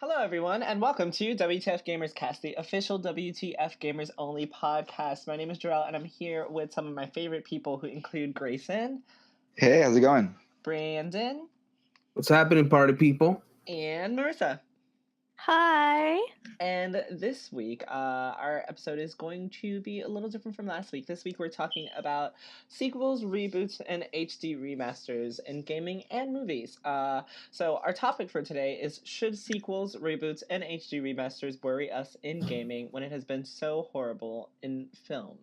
Hello, everyone, and welcome to WTFGamersCast, the official WTF Gamers Only podcast. My name is Jarrell, and I'm here with some of my favorite people who include Grayson. Hey, how's it going? Brandon. What's happening, party people? And Marissa. Hi. And this week, our episode is going to be a little different from last week. This week, we're talking about sequels, reboots, and HD remasters in gaming and movies. So our topic for today is, should sequels, reboots, and HD remasters worry us in gaming when it has been so horrible in film?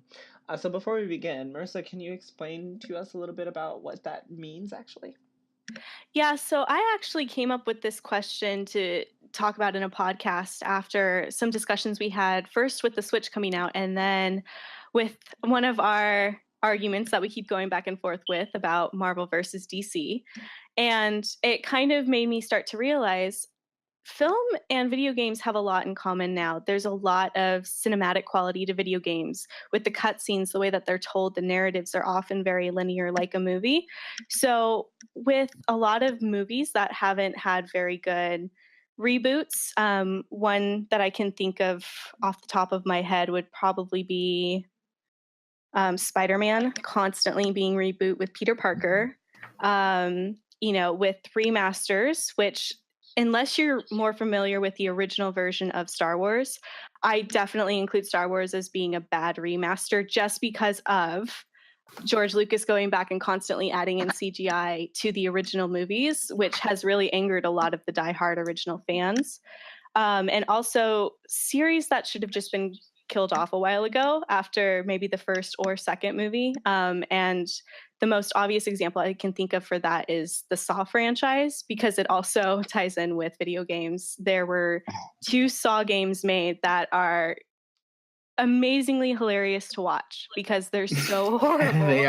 So before we begin, Marissa, can you explain to us a little bit about what that means, actually? Yeah, so I actually came up with this question to talk about in a podcast after some discussions we had, first with the Switch coming out, and then with one of our arguments that we keep going back and forth with about Marvel versus DC. And it kind of made me start to realize film and video games have a lot in common now. There's a lot of cinematic quality to video games with the cutscenes, the way that they're told, the narratives are often very linear like a movie. So with a lot of movies that haven't had very good reboots, one that I can think of off the top of my head would probably be Spider-Man constantly being reboot with Peter Parker, with remasters, which unless you're more familiar with the original version of Star Wars, I definitely include Star Wars as being a bad remaster just because of George Lucas going back and constantly adding in CGI to the original movies, which has really angered a lot of the diehard original fans. And also series that should have just been killed off a while ago after maybe the first or second movie. And the most obvious example I can think of for that is the Saw franchise, because it also ties in with video games. There were 2 Saw games made that are amazingly hilarious to watch because they're so horrible. They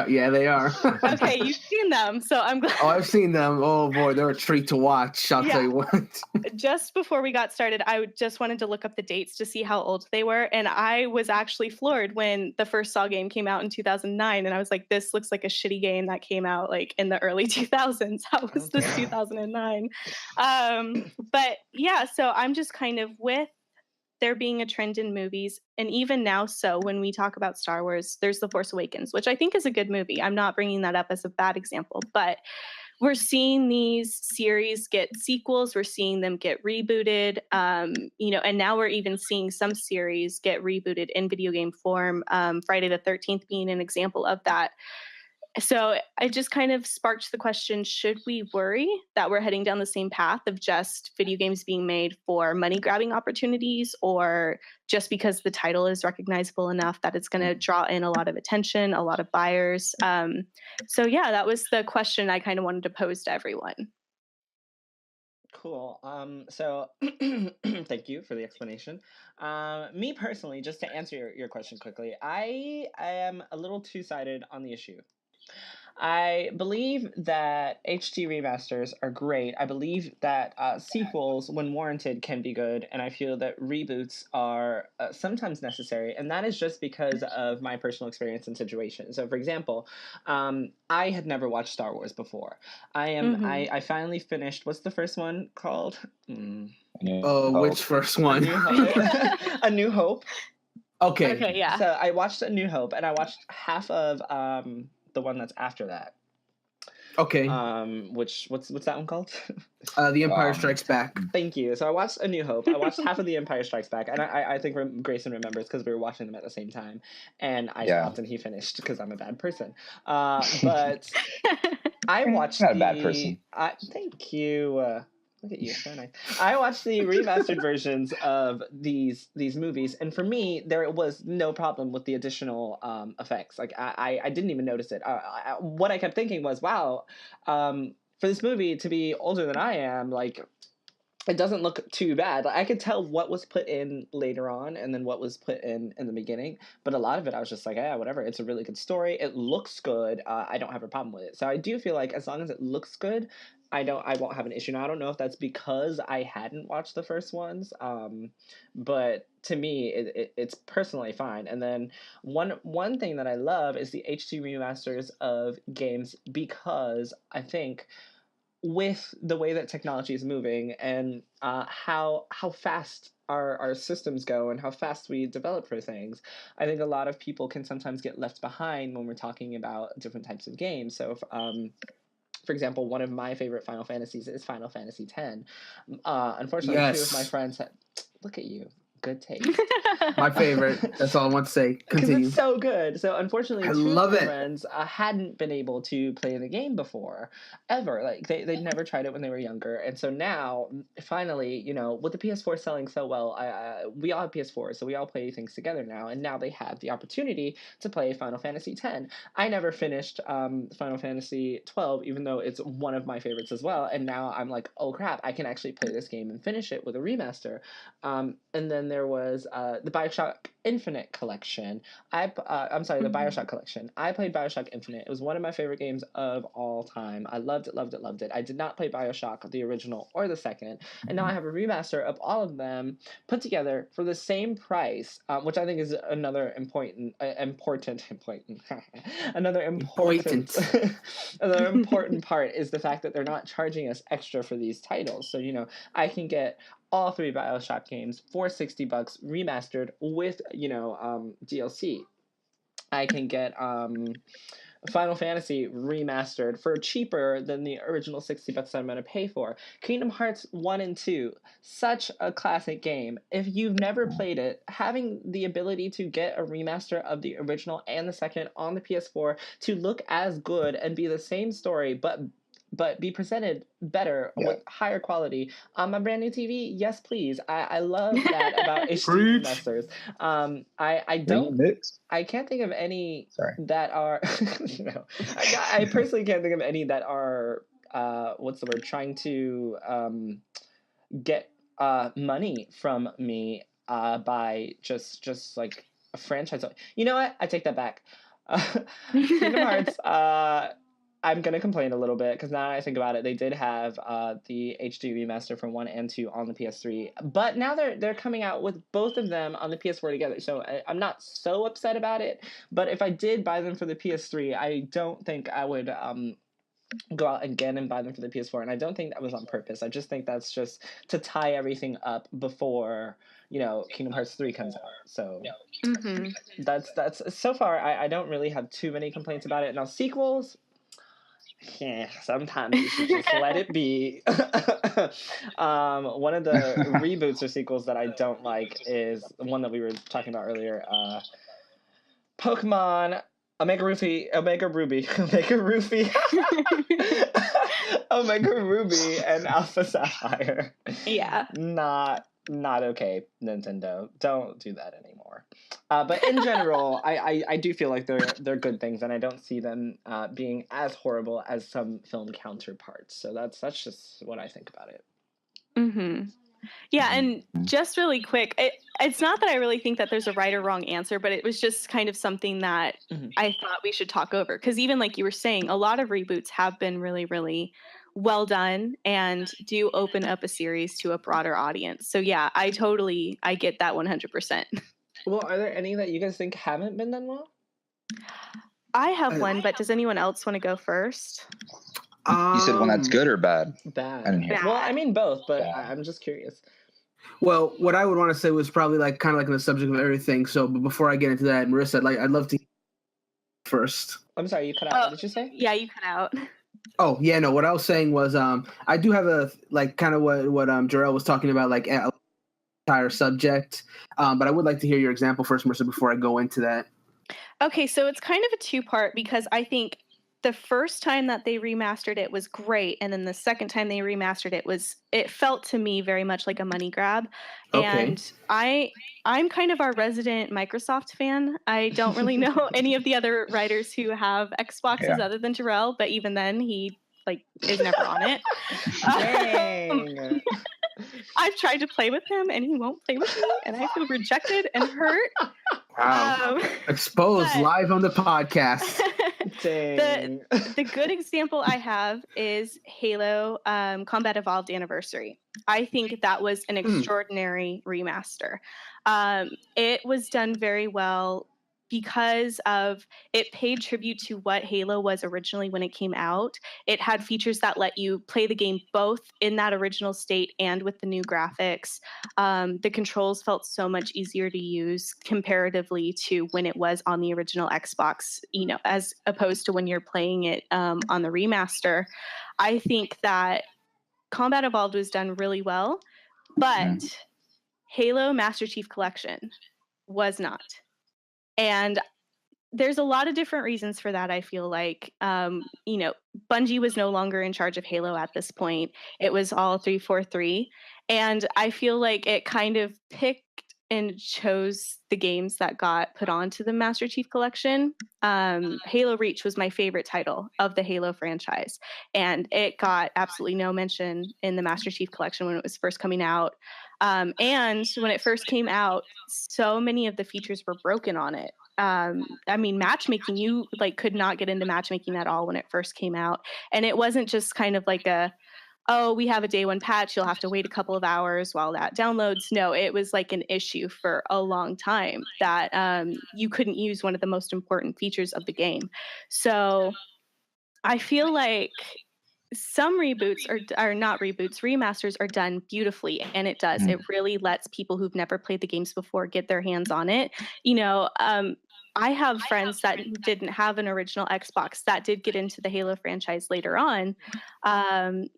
are. Okay, you've seen them, so I'm glad. Oh, I've seen them. Oh boy, they're a treat to watch. I'll tell you what. Just before we got started, I just wanted to look up the dates to see how old they were, and I was actually floored when the first Saw game came out in 2009, and I was like, this looks like a shitty game that came out like in the early 2000s. How was this 2009? But yeah, so I'm just kind of with there being a trend in movies, and even now, so when we talk about Star Wars, there's The Force Awakens, which I think is a good movie. I'm not bringing that up as a bad example, but we're seeing these series get sequels, we're seeing them get rebooted, and now we're even seeing some series get rebooted in video game form, Friday the 13th being an example of that. So it just kind of sparked the question, should we worry that we're heading down the same path of just video games being made for money-grabbing opportunities, or just because the title is recognizable enough that it's going to draw in a lot of attention, a lot of buyers? So yeah, that was the question I kind of wanted to pose to everyone. Cool. So thank you for the explanation. Me personally, just to answer your question quickly, I am a little two-sided on the issue. I believe that HD remasters are great. I believe that sequels, when warranted, can be good, and I feel that reboots are sometimes necessary, and that is just because of my personal experience and situation. So, for example, I had never watched Star Wars before. I finally finished, what's the first one called? Which first one? A New Hope. Okay, yeah. So I watched A New Hope, and I watched half of the one that's after that. Okay. What's that one called? The Empire Strikes Back. Thank you. So I watched A New Hope. I watched half of The Empire Strikes Back, and I think Grayson remembers because we were watching them at the same time, and I stopped and he finished because I'm a bad person. But I watched not a bad person. Thank you. Look at you, so nice. I watched the remastered versions of these movies, and for me, there was no problem with the additional effects. Like I didn't even notice it. What I kept thinking was, wow, for this movie to be older than I am, like, it doesn't look too bad. Like, I could tell what was put in later on and then what was put in the beginning. But a lot of it, I was just like, yeah, whatever. It's a really good story. It looks good. I don't have a problem with it. So I do feel like as long as it looks good, I won't have an issue. Now, I don't know if that's because I hadn't watched the first ones, but to me, it's personally fine. And then one thing that I love is the HD remasters of games, because I think with the way that technology is moving and how fast our systems go and how fast we develop for things, I think a lot of people can sometimes get left behind when we're talking about different types of games. So, for example, one of my favorite Final Fantasies is Final Fantasy X. Unfortunately, two of my friends had... Look at you. Good taste. My favorite. That's all I want to say. Continue. Because it's so good. So unfortunately, two of my it. friends hadn't been able to play the game before, ever. Like they'd never tried it when they were younger, and so now, finally, with the PS4 selling so well, we all have PS4s, so we all play things together now, and now they have the opportunity to play Final Fantasy X. I never finished Final Fantasy 12, even though it's one of my favorites as well, and now I'm like, oh crap, I can actually play this game and finish it with a remaster. And then there was the Bioshock Infinite collection. The Bioshock collection. I played Bioshock Infinite. It was one of my favorite games of all time. I loved it, loved it, loved it. I did not play Bioshock, the original or the second, and now I have a remaster of all of them put together for the same price, which I think is another important another important part is the fact that they're not charging us extra for these titles. So I can get all 3 Bioshock games for $60 remastered with DLC. I can get Final Fantasy remastered for cheaper than the original $60 I'm going to pay for. Kingdom Hearts 1 and 2, such a classic game. If you've never played it, having the ability to get a remaster of the original and the second on the PS4 to look as good and be the same story, but be presented better with higher quality on my brand new TV. Yes, please. I love that about HD remasters. I can't think of any that are. I personally can't think of any that are. Trying to get money from me by just like a franchise. You know what? I take that back. Kingdom Hearts. I'm going to complain a little bit because now I think about it, they did have the HD remaster from 1 and 2 on the PS3, but now they're coming out with both of them on the PS4 together, so I'm not so upset about it, but if I did buy them for the PS3, I don't think I would go out again and buy them for the PS4, and I don't think that was on purpose. I just think that's just to tie everything up before Kingdom Hearts 3 comes out. So that's so far I don't really have too many complaints about it. Now sequels, yeah, sometimes you should just let it be. One of the reboots or sequels that I don't like is the one that we were talking about earlier. Pokemon Omega Ruby, Omega Roofie, Omega Ruby, and Alpha Sapphire. Yeah. Not okay, Nintendo. Don't do that anymore. But in general, I do feel like they're good things, and I don't see them being as horrible as some film counterparts. So that's just what I think about it. Mm-hmm. Yeah, and just really quick, it's not that I really think that there's a right or wrong answer, but it was just kind of something that I thought we should talk over. Because even like you were saying, a lot of reboots have been really, really well done and do open up a series to a broader audience. So yeah, I get that 100%. Well, are there any that you guys think haven't been done well? I have one, but does anyone else want to go first? You said one that's good or bad? Bad. I didn't hear. Well, I mean both, but I'm just curious. Well, what I would want to say was probably kind of in the subject of everything. So, but before I get into that, Marissa, I'd love to first. I'm sorry, you cut out. What did you say? Yeah, you cut out. Oh yeah, no. What I was saying was, I do have a kind of what Jarrell was talking about, entire subject. But I would like to hear your example first, Marissa, before I go into that. Okay, so it's kind of a two-part because I think the first time that they remastered it was great, and then the second time they remastered it felt to me very much like a money grab. Okay. And I'm kind of our resident Microsoft fan. I don't really know any of the other writers who have Xboxes other than Terrell, but even then he is never on it. Dang. I've tried to play with him and he won't play with me, and I feel rejected and hurt. Wow. Exposed live on the podcast. Dang. The good example I have is Halo Combat Evolved Anniversary. I think that was an extraordinary remaster. It was done very well. because of it paid tribute to what Halo was originally when it came out. It had features that let you play the game both in that original state and with the new graphics. The controls felt so much easier to use comparatively to when it was on the original Xbox, as opposed to when you're playing it on the remaster. I think that Combat Evolved was done really well, but Halo Master Chief Collection was not. And there's a lot of different reasons for that, I feel like. Bungie was no longer in charge of Halo at this point. It was all 343. And I feel like it kind of picked and chose the games that got put onto the Master Chief Collection. Halo Reach was my favorite title of the Halo franchise. And it got absolutely no mention in the Master Chief Collection when it was first coming out. And when it first came out, so many of the features were broken on it. Matchmaking, you could not get into matchmaking at all when it first came out. And it wasn't just kind of like we have a day one patch, you'll have to wait a couple of hours while that downloads. No, it was like an issue for a long time that you couldn't use one of the most important features of the game. So I feel like some reboots are not reboots, remasters are done beautifully, and it does. It really lets people who've never played the games before get their hands on it. I have friends that didn't have an original Xbox that did get into the Halo franchise later on, and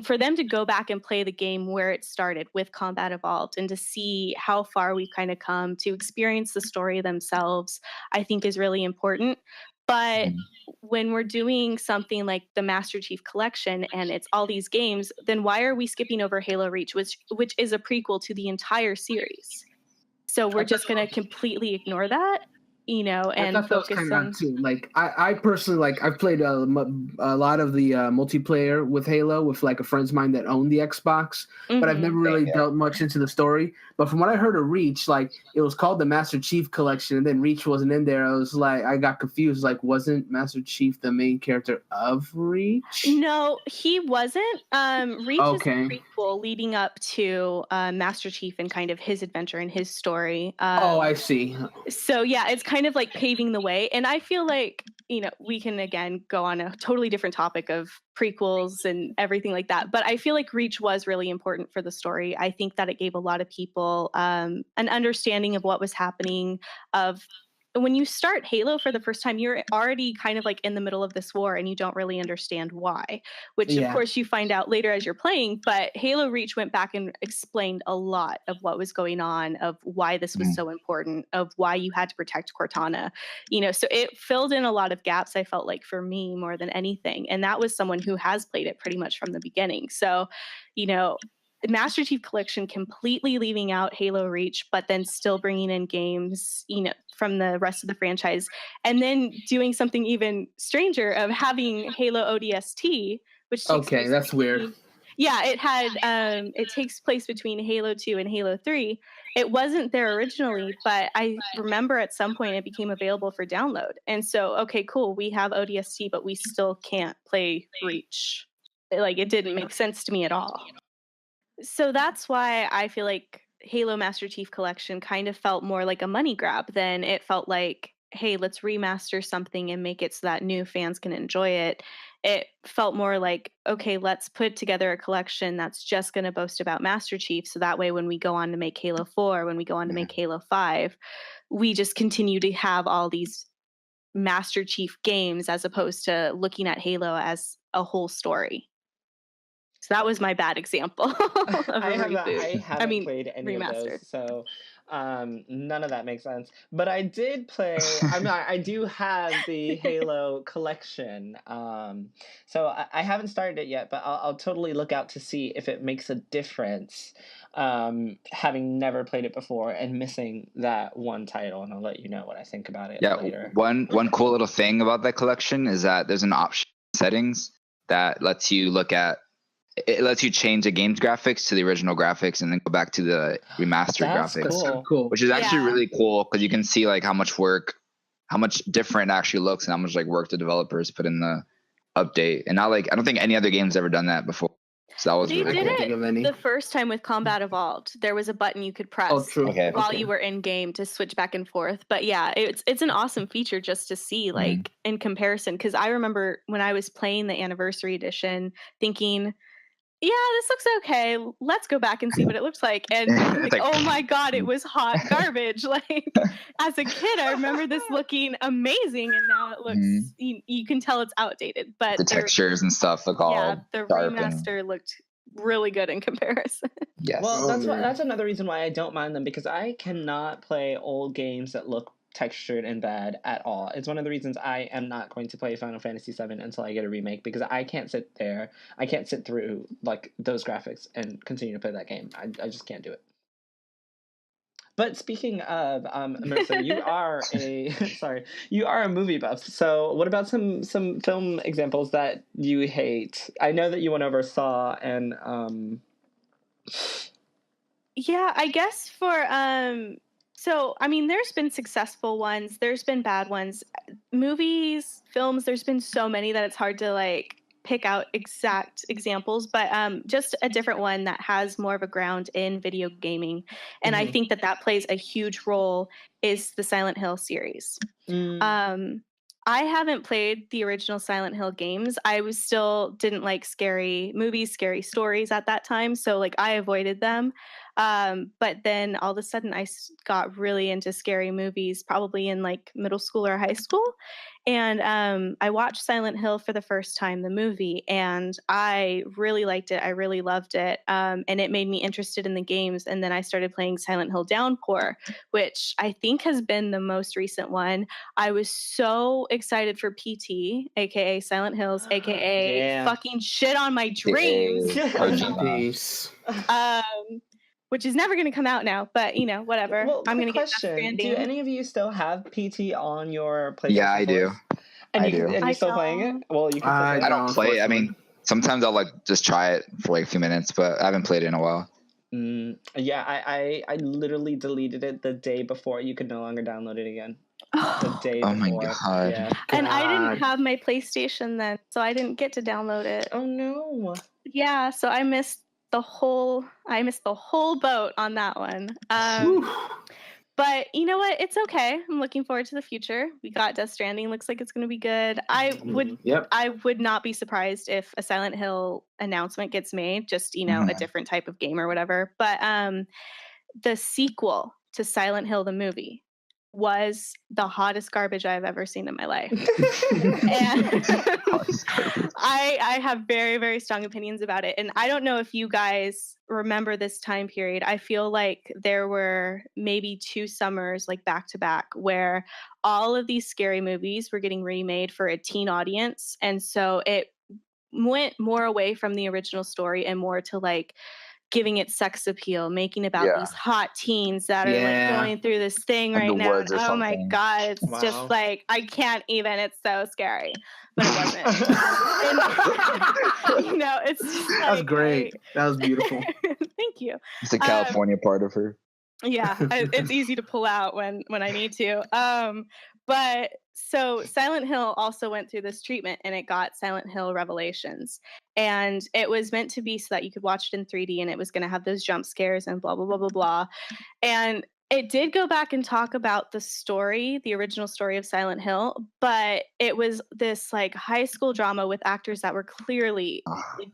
for them to go back and play the game where it started with Combat Evolved and to see how far we've kind of come, to experience the story themselves, I think is really important. But when we're doing something like the Master Chief Collection and it's all these games, then why are we skipping over Halo Reach, which is a prequel to the entire series? So we're just going to completely ignore that, and focus on. Too. I personally I've played a lot of the multiplayer with Halo with a friends of mine that owned the Xbox, but I've never really delved much into the story. But from what I heard of Reach, it was called the Master Chief Collection, and then Reach wasn't in there. I was I got confused. Wasn't Master Chief the main character of Reach? No, he wasn't. Reach is a prequel leading up to Master Chief and kind of his adventure and his story. I see. So yeah, it's kind of paving the way. And I feel like, we can again go on a totally different topic of prequels and everything like that. But I feel like Reach was really important for the story. I think that it gave a lot of people an understanding of what was happening, of when you start Halo for the first time, you're already kind of in the middle of this war and you don't really understand why, which of course you find out later as you're playing. But Halo Reach went back and explained a lot of what was going on, of why this was so important, of why you had to protect Cortana, so it filled in a lot of gaps, I felt like, for me more than anything. And that was someone who has played it pretty much from the beginning. So, Master Chief Collection completely leaving out Halo Reach, but then still bringing in games, from the rest of the franchise, and then doing something even stranger of having Halo ODST, which that's weird. Yeah, it had it takes place between Halo 2 and Halo 3. It wasn't there originally, but I remember at some point it became available for download. And so, okay, cool, we have ODST, but we still can't play Reach. It didn't make sense to me at all. So that's why I feel like Halo Master Chief Collection kind of felt more like a money grab than it felt like, hey, let's remaster something and make it so that new fans can enjoy it. It felt more like, okay, let's put together a collection that's just going to boast about Master Chief. So that way, when we go on to make Halo 4, when we go on to make Halo 5, we just continue to have all these Master Chief games as opposed to looking at Halo as a whole story. So that was my bad example of a reboot. I haven't played any remaster. of those, so none of that makes sense. But I did play. I do have the Halo collection, so I haven't started it yet. But I'll totally look out to see if it makes a difference, having never played it before and missing that one title. And I'll let you know what I think about it later. One cool little thing about that collection is that there's an option in settings that lets you look at. It lets you change the game's graphics to the original graphics and then go back to the remastered graphics, cool. Which is actually really cool because you can see how much different it actually looks and how much work the developers put in the update. And now I don't think any other game's ever done that before. So that was They really did cool. think of any. it the first time with Combat Evolved. There was a button you could press Okay. while you were in game to switch back and forth. But yeah, it's an awesome feature just to see like in comparison. Because I remember when I was playing the Anniversary Edition, thinking, yeah, this looks okay. Let's go back and see what it looks like. And like, oh my God, it was hot garbage. Like as a kid, I remember this looking amazing, and now it looks you can tell it's outdated. But the textures and stuff look all the sharp remaster looked really good in comparison. Yes. Well, that's another reason why I don't mind them, because I cannot play old games that look textured and bad at all. It's one of the reasons I am not going to play Final Fantasy VII until I get a remake, because I can't sit through like those graphics and continue to play that game. I just can't do it. But speaking of, Marissa, you are a movie buff. So what about some film examples that you hate? I know that you went over Saw and Yeah, I guess for so I mean, there's been successful ones, there's been bad ones. Movies, films, there's been so many that it's hard to like pick out exact examples, but just a different one that has more of a ground in video gaming, and I think that plays a huge role is the Silent Hill series. I haven't played the original Silent Hill games. I didn't like scary movies, scary stories at that time, so like I avoided them. But then all of a sudden I got really into scary movies, probably in like middle school or high school. And I watched Silent Hill for the first time, the movie, and I really liked it. I really loved it. And it made me interested in the games. And then I started playing Silent Hill Downpour, which I think has been the most recent one. I was so excited for PT, aka Silent Hills, aka fucking shit on my dreams. Which is never going to come out now, but you know, whatever. Well, I'm going to get Death Stranding. Do any of you still have PT on your PlayStation? Yeah, I do. And you're still playing it? Well, you can. I don't play it. I mean, sometimes I'll like just try it for like a few minutes, but I haven't played it in a while. Yeah, I literally deleted it the day before you could no longer download it again. The day before. Oh my God. Yeah. And I didn't have my PlayStation then, so I didn't get to download it. Oh no. Yeah, so I missed the whole boat on that one. But you know what? It's okay. I'm looking forward to the future. We got Death Stranding. Looks like it's going to be good. I would not be surprised if a Silent Hill announcement gets made. Just a different type of game or whatever. But the sequel to Silent Hill the movie was the hottest garbage I've ever seen in my life. And I have very, very strong opinions about it. And I don't know if you guys remember this time period. I feel like there were maybe 2 summers like back to back where all of these scary movies were getting remade for a teen audience. And so it went more away from the original story and more to like giving it sex appeal, making about these hot teens that are like going through this thing right now. And, oh my God, it's just like, I can't even, it's so scary. But it wasn't. It's just like, that was great. That was beautiful. Thank you. It's the California part of her. Yeah, it's easy to pull out when I need to. But so Silent Hill also went through this treatment, and it got Silent Hill Revelations. And it was meant to be so that you could watch it in 3D, and it was going to have those jump scares and blah, blah, blah, blah, blah. And it did go back and talk about the story, the original story of Silent Hill, but it was this like high school drama with actors that were clearly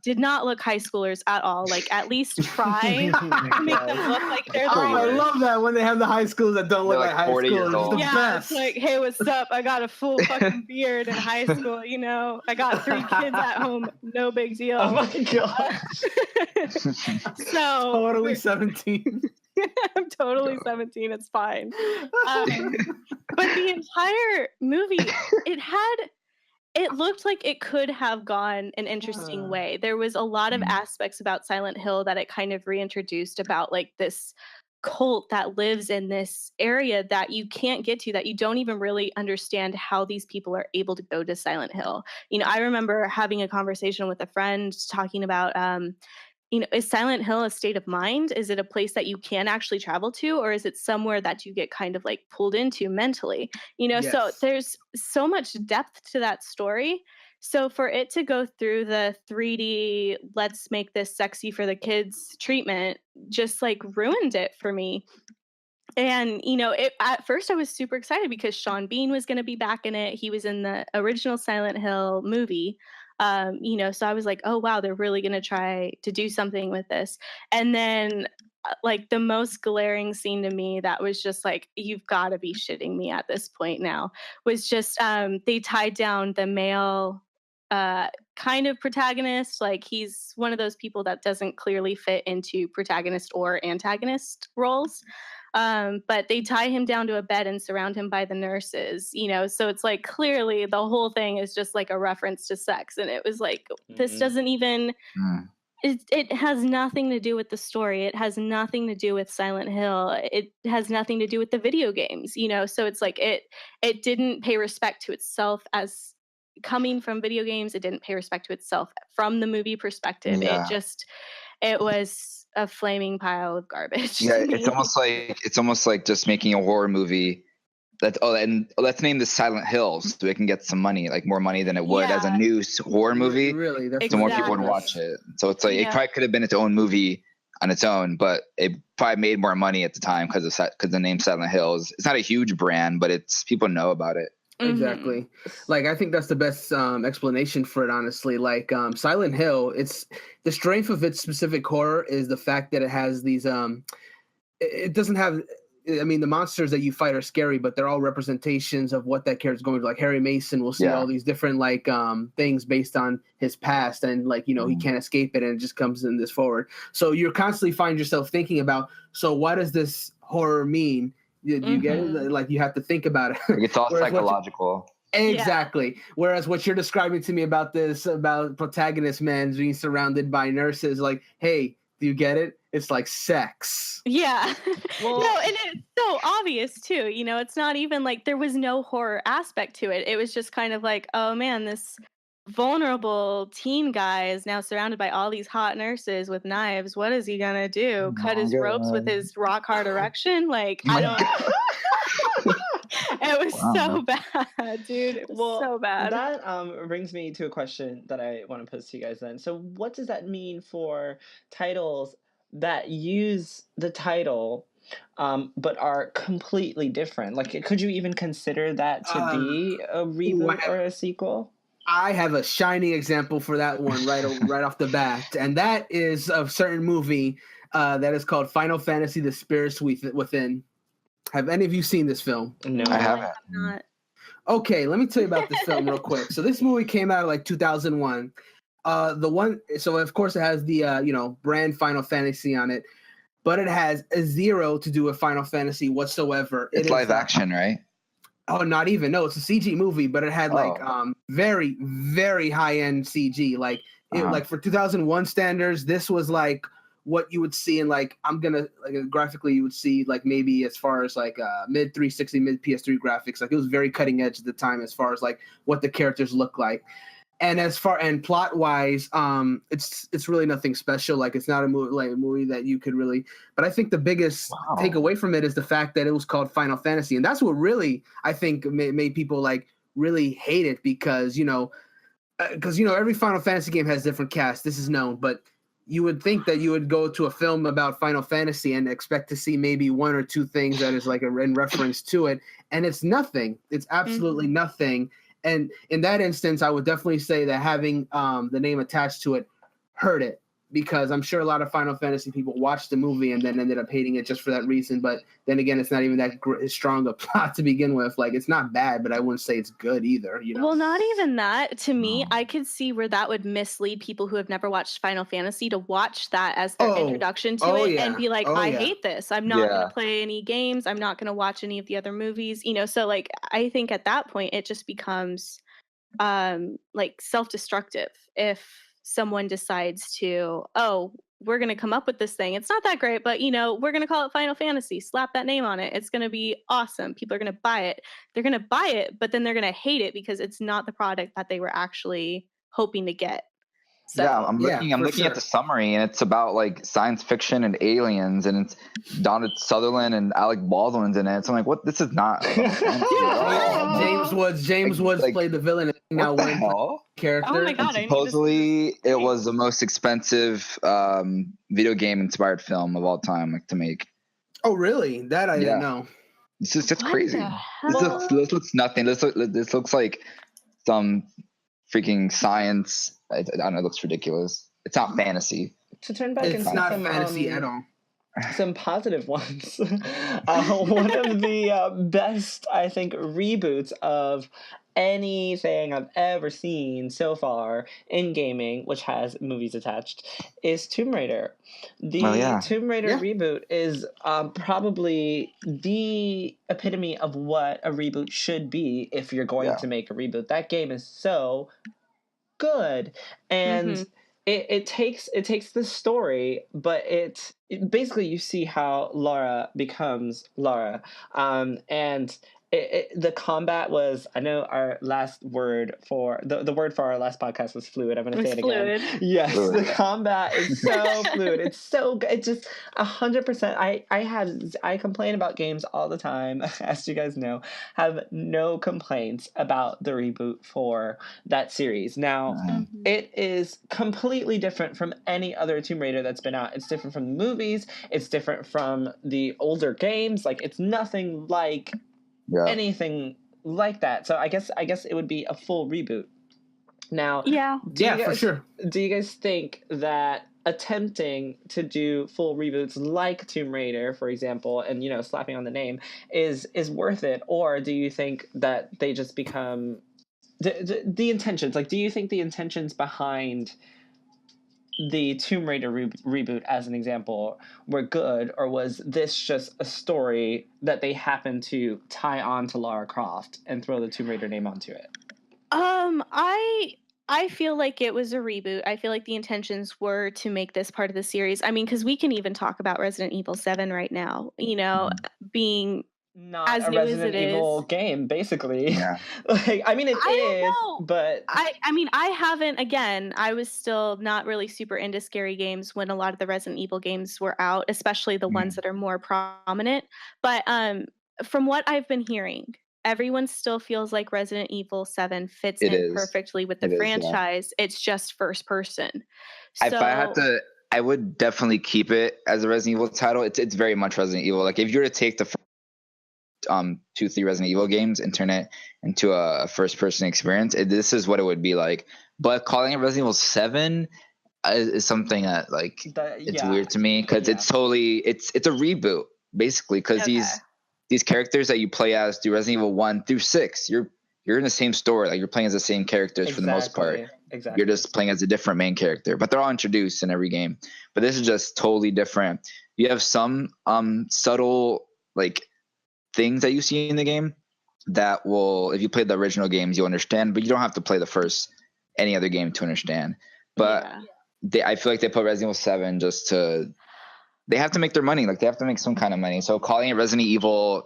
did not look high schoolers at all. Like at least try to make them look like they're. Oh, I love that when they have the high schools that don't look like high schoolers. It's the best. It's like, hey, what's up? I got a full fucking beard in high school. I got 3 kids at home. No big deal. Oh my God. So totally 17. I'm totally 17. It's fine. But the entire movie, it looked like it could have gone an interesting way. There was a lot of aspects about Silent Hill that it kind of reintroduced about like this cult that lives in this area that you can't get to, that you don't even really understand how these people are able to go to Silent Hill. I remember having a conversation with a friend talking about is Silent Hill a state of mind? Is it a place that you can actually travel to, or is it somewhere that you get kind of like pulled into mentally? Yes. So there's so much depth to that story So for it to go through the 3D, let's make this sexy for the kids treatment, just like ruined it for me. And, at first I was super excited because Sean Bean was going to be back in it. He was in the original Silent Hill movie. So I was like, oh, wow, they're really going to try to do something with this. And then like the most glaring scene to me that was just like, you've got to be shitting me at this point now, was just they tied down the male kind of protagonist. Like he's one of those people that doesn't clearly fit into protagonist or antagonist roles. But they tie him down to a bed and surround him by the nurses, so it's like clearly the whole thing is just like a reference to sex. And it was like, this doesn't even, it has nothing to do with the story. It has nothing to do with Silent Hill. It has nothing to do with the video games, so it's like, it didn't pay respect to itself as coming from video games. It didn't pay respect to itself from the movie perspective. Yeah. It was a flaming pile of garbage. Yeah, it's almost like just making a horror movie. And let's name this Silent Hill so we can get some money, like more money than it would as a new horror movie. Really, so more people would watch it. So it's like it probably could have been its own movie on its own, but it probably made more money at the time because the name Silent Hill it's not a huge brand, but it's people know about it. Exactly. Like, I think that's the best explanation for it, honestly. Like, Silent Hill, it's the strength of its specific horror is the fact that it has these it doesn't have, I mean, the monsters that you fight are scary, but they're all representations of what that character's going through. Like Harry Mason will see all these different like things based on his past, and like, he can't escape it, and it just comes in this forward. So you're constantly find yourself thinking about, so what does this horror mean? You get it? Like, you have to think about it. It's all psychological. Exactly. Yeah. Whereas what you're describing to me about protagonist man being surrounded by nurses, like, hey, do you get it? It's like sex. Yeah. Well, no, and it's so obvious too. It's not even like there was no horror aspect to it. It was just kind of like, oh man, this vulnerable teen guy is now surrounded by all these hot nurses with knives. What is he gonna do? Cut his ropes with his rock hard erection? Like, I don't. It was so bad, dude. It was so bad. That brings me to a question that I want to pose to you guys then. So what does that mean for titles that use the title but are completely different? Like, could you even consider that to be a reboot or a sequel? I have a shining example for that one right off the bat, and that is a certain movie that is called Final Fantasy: The Spirits Within. Have any of you seen this film? No, I haven't. I have not. Okay, let me tell you about this film real quick. So this movie came out in like 2001. So of course it has the brand Final Fantasy on it, but it has a zero to do with Final Fantasy whatsoever. It's live action, right? Oh, not even. No, it's a CG movie, but it had like very, very high-end CG. Like like for 2001 standards, this was like what you would see in like graphically you would see like maybe as far as like mid 360, mid PS3 graphics. Like it was very cutting edge at the time as far as like what the characters look like. And plot wise, it's really nothing special. Like it's not a movie that you could really. But I think the biggest takeaway from it is the fact that it was called Final Fantasy, and that's what really I think made people like really hate it because every Final Fantasy game has different casts. This is known, but you would think that you would go to a film about Final Fantasy and expect to see maybe one or two things that is like in reference to it, and it's nothing. It's absolutely nothing. And in that instance, I would definitely say that having the name attached to it hurt it, because I'm sure a lot of Final Fantasy people watched the movie and then ended up hating it just for that reason. But then again, it's not even that strong a plot to begin with. Like, it's not bad, but I wouldn't say it's good either. Well, not even that. To me, I could see where that would mislead people who have never watched Final Fantasy to watch that as their introduction to it and be like, I hate this. I'm not going to play any games. I'm not going to watch any of the other movies. So like, I think at that point, it just becomes like self-destructive if someone decides to, we're going to come up with this thing. It's not that great, but we're going to call it Final Fantasy. Slap that name on it. It's going to be awesome. People are going to buy it. They're going to buy it, but then they're going to hate it because it's not the product that they were actually hoping to get. So, I'm looking at the summary, and it's about like science fiction and aliens, and it's Donald Sutherland and Alec Baldwin's in it. So I'm like, what? This is not. James Woods like, played the villain. Now, What the hell? character. Oh my God. And supposedly, it was the most expensive video game inspired film of all time, like to make. Oh, really? That I didn't know. This is just What crazy. the This looks nothing. This looks like some freaking science. I don't know. It looks ridiculous. It's not fantasy. To turn back It's into not some, fantasy at all. some positive ones. One of the best, I think, reboots of anything I've ever seen so far in gaming, which has movies attached, is Tomb Raider. The Tomb Raider reboot is probably the epitome of what a reboot should be if you're going to make a reboot. That game is so good, and it takes the story, but it basically, you see how Lara becomes Lara, and the combat was, I know our last word for the word for our last podcast was fluid. I'm going to say it again. Yes, fluid. The combat is so fluid. It's so good. It's just 100%. I complain about games all the time, as you guys know. Have no complaints about the reboot for that series. Now, it is completely different from any other Tomb Raider that's been out. It's different from the movies. It's different from the older games. Like, it's nothing like anything like that. So I guess it would be a full reboot. Now, for sure. Do you guys think that attempting to do full reboots like Tomb Raider, for example, and slapping on the name is worth it, or do you think that they just become the intentions? Like, do you think the intentions behind the Tomb Raider reboot, as an example, were good, or was this just a story that they happened to tie on to Lara Croft and throw the Tomb Raider name onto it? I feel like it was a reboot. I feel like the intentions were to make this part of the series. I mean, because we can even talk about Resident Evil 7 right now, being not as a new Resident as it Evil is. game, basically. Yeah. Like, I mean, it I is, don't know. but I mean, I haven't. Again, I was still not really super into scary games when a lot of the Resident Evil games were out, especially the ones that are more prominent. But from what I've been hearing, everyone still feels like Resident Evil 7 fits in perfectly with the franchise. It's just first person. So, if I had to, I would definitely keep it as a Resident Evil title. It's very much Resident Evil. Like, if you were to take the 2-3 Resident Evil games and turn it into a first person experience, this is what it would be like. But calling it Resident Evil 7 is something that it's weird to me, because it's totally it's a reboot basically, because these characters that you play as through Resident Evil 1 through 6, you're in the same story. Like, you're playing as the same characters for the most part. You're just playing as a different main character, but they're all introduced in every game. But this is just totally different. You have some subtle things that you see in the game that will, if you play the original games, you'll understand, but you don't have to play any other game to understand. But I feel like they put Resident Evil 7 just to, they have to make their money. Like, they have to make some kind of money. So calling it Resident Evil,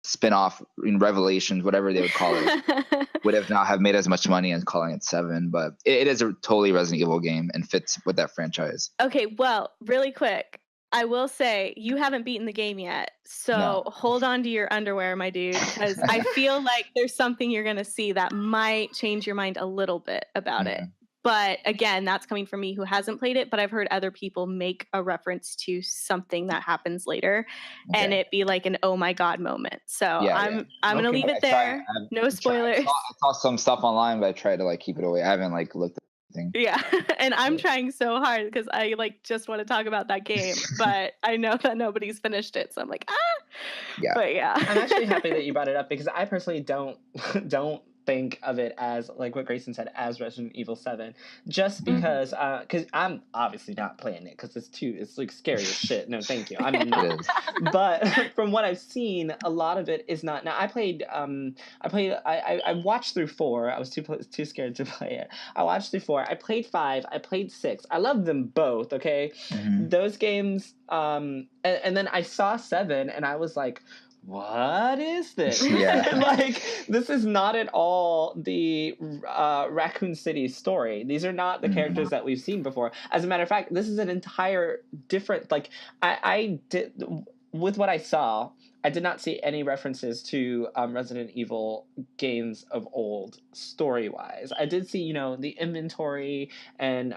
spin-off in Revelations, whatever they would call it, would have not have made as much money as calling it 7. But it is a totally Resident Evil game and fits with that franchise. Okay, well, really quick, I will say you haven't beaten the game yet, so hold on to your underwear, my dude, because I feel like there's something you're going to see that might change your mind a little bit about it. But again, that's coming from me who hasn't played it, but I've heard other people make a reference to something that happens later and it be like an oh my god moment. So I'm going to leave it there. No spoilers. I saw some stuff online, but I tried to keep it away. I haven't looked at anything. Yeah, and I'm trying so hard because I just want to talk about that game, but I know that nobody's finished it, so I'm like, But I'm actually happy that you brought it up, because I personally don't think of it as, like what Grayson said, as Resident Evil 7, just because I'm obviously not playing it because it's like scary as shit. No, thank you. I'm not. But from what I've seen, a lot of it is not. Now, I watched through 4. I was too scared to play it. I watched through 4. I played 5. I played 6. I love them both. Okay, those games. And then I saw 7, and I was like, what is this? This is not at all the Raccoon City story. These are not the characters that we've seen before. As a matter of fact, this is an entire different, I did with what I saw, I did not see any references to Resident Evil games of old story-wise. I did see, the inventory and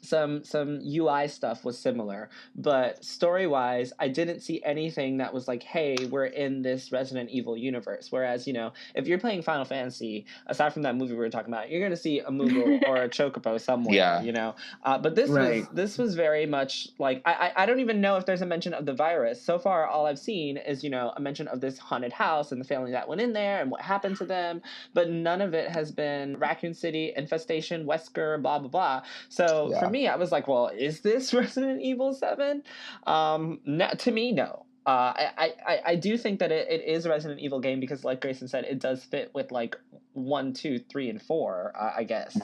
some UI stuff was similar, but story-wise, I didn't see anything that was like, hey, we're in this Resident Evil universe. Whereas, if you're playing Final Fantasy, aside from that movie we were talking about, you're going to see a Moogle or a Chocobo somewhere, But this was very much like, I don't even know if there's a mention of the virus. So far, all I've seen is, a mention of this haunted house and the family that went in there and what happened to them, but none of it has been Raccoon City, infestation, Wesker, blah, blah, blah. So for me, I was like, well, is this Resident Evil 7? To me, no. I do think that it is a Resident Evil game because, like Grayson said, it does fit with like 1, 2, 3, and 4, I guess.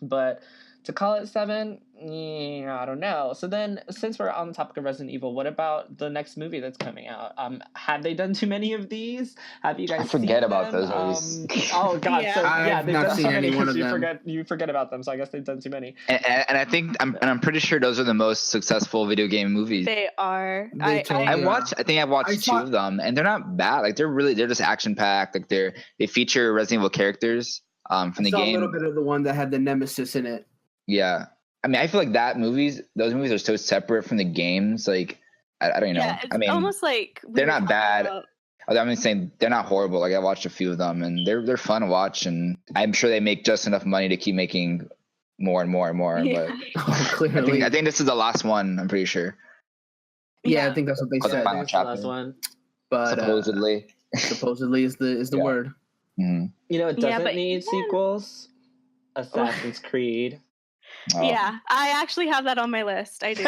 But to call it 7, I don't know. So then, since we're on the topic of Resident Evil, what about the next movie that's coming out? Have they done too many of these? Have you guys? I forget seen about them? those movies. Oh God! Yeah. So I've they've not done seen so many any one because of them. you forget about them. So I guess they've done too many. And I think I'm pretty sure those are the most successful video game movies. They are. They totally I are. think I've watched 2 of them, and they're not bad. Like they're just action packed. Like they feature Resident Evil characters from the I saw game. a little bit of the one that had the Nemesis in it. Yeah, I mean, I feel like those movies are so separate from the games. Like I don't know. Yeah, it's I mean, almost like they're not bad. I'm saying they're not horrible. Like I watched a few of them, and they're fun to watch, and I'm sure they make just enough money to keep making more and more and more. Yeah. But Clearly, I think this is the last one. I'm pretty sure. yeah, I think that's what they Oh, said. final It's the last chapter. one. But Supposedly. is the Yeah. word. Mm-hmm. It doesn't but need sequels. Assassin's Creed. Oh. Yeah, I actually have that on my list. I do.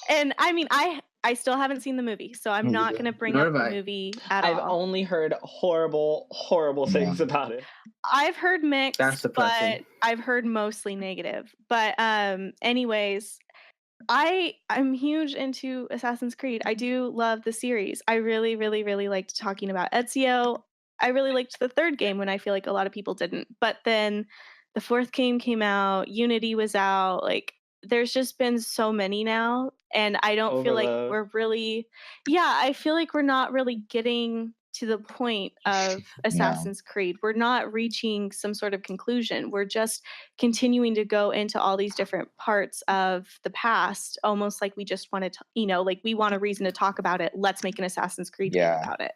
And I mean, I still haven't seen the movie, so I'm not going to bring up the movie at I've all. only heard horrible things about it. I've heard mixed, That's depressing. but I've heard mostly negative. But anyways, I'm huge into Assassin's Creed. I do love the series. I really, really, really liked talking about Ezio. I really liked the 3rd game when I feel like a lot of people didn't. But then the 4th game came out, Unity was out, like there's just been so many now, and I don't feel like we're really I feel like we're not really getting to the point of Assassin's Creed. We're not reaching some sort of conclusion. We're just continuing to go into all these different parts of the past, almost like we just want to, like we want a reason to talk about it. Let's make an Assassin's Creed game about it.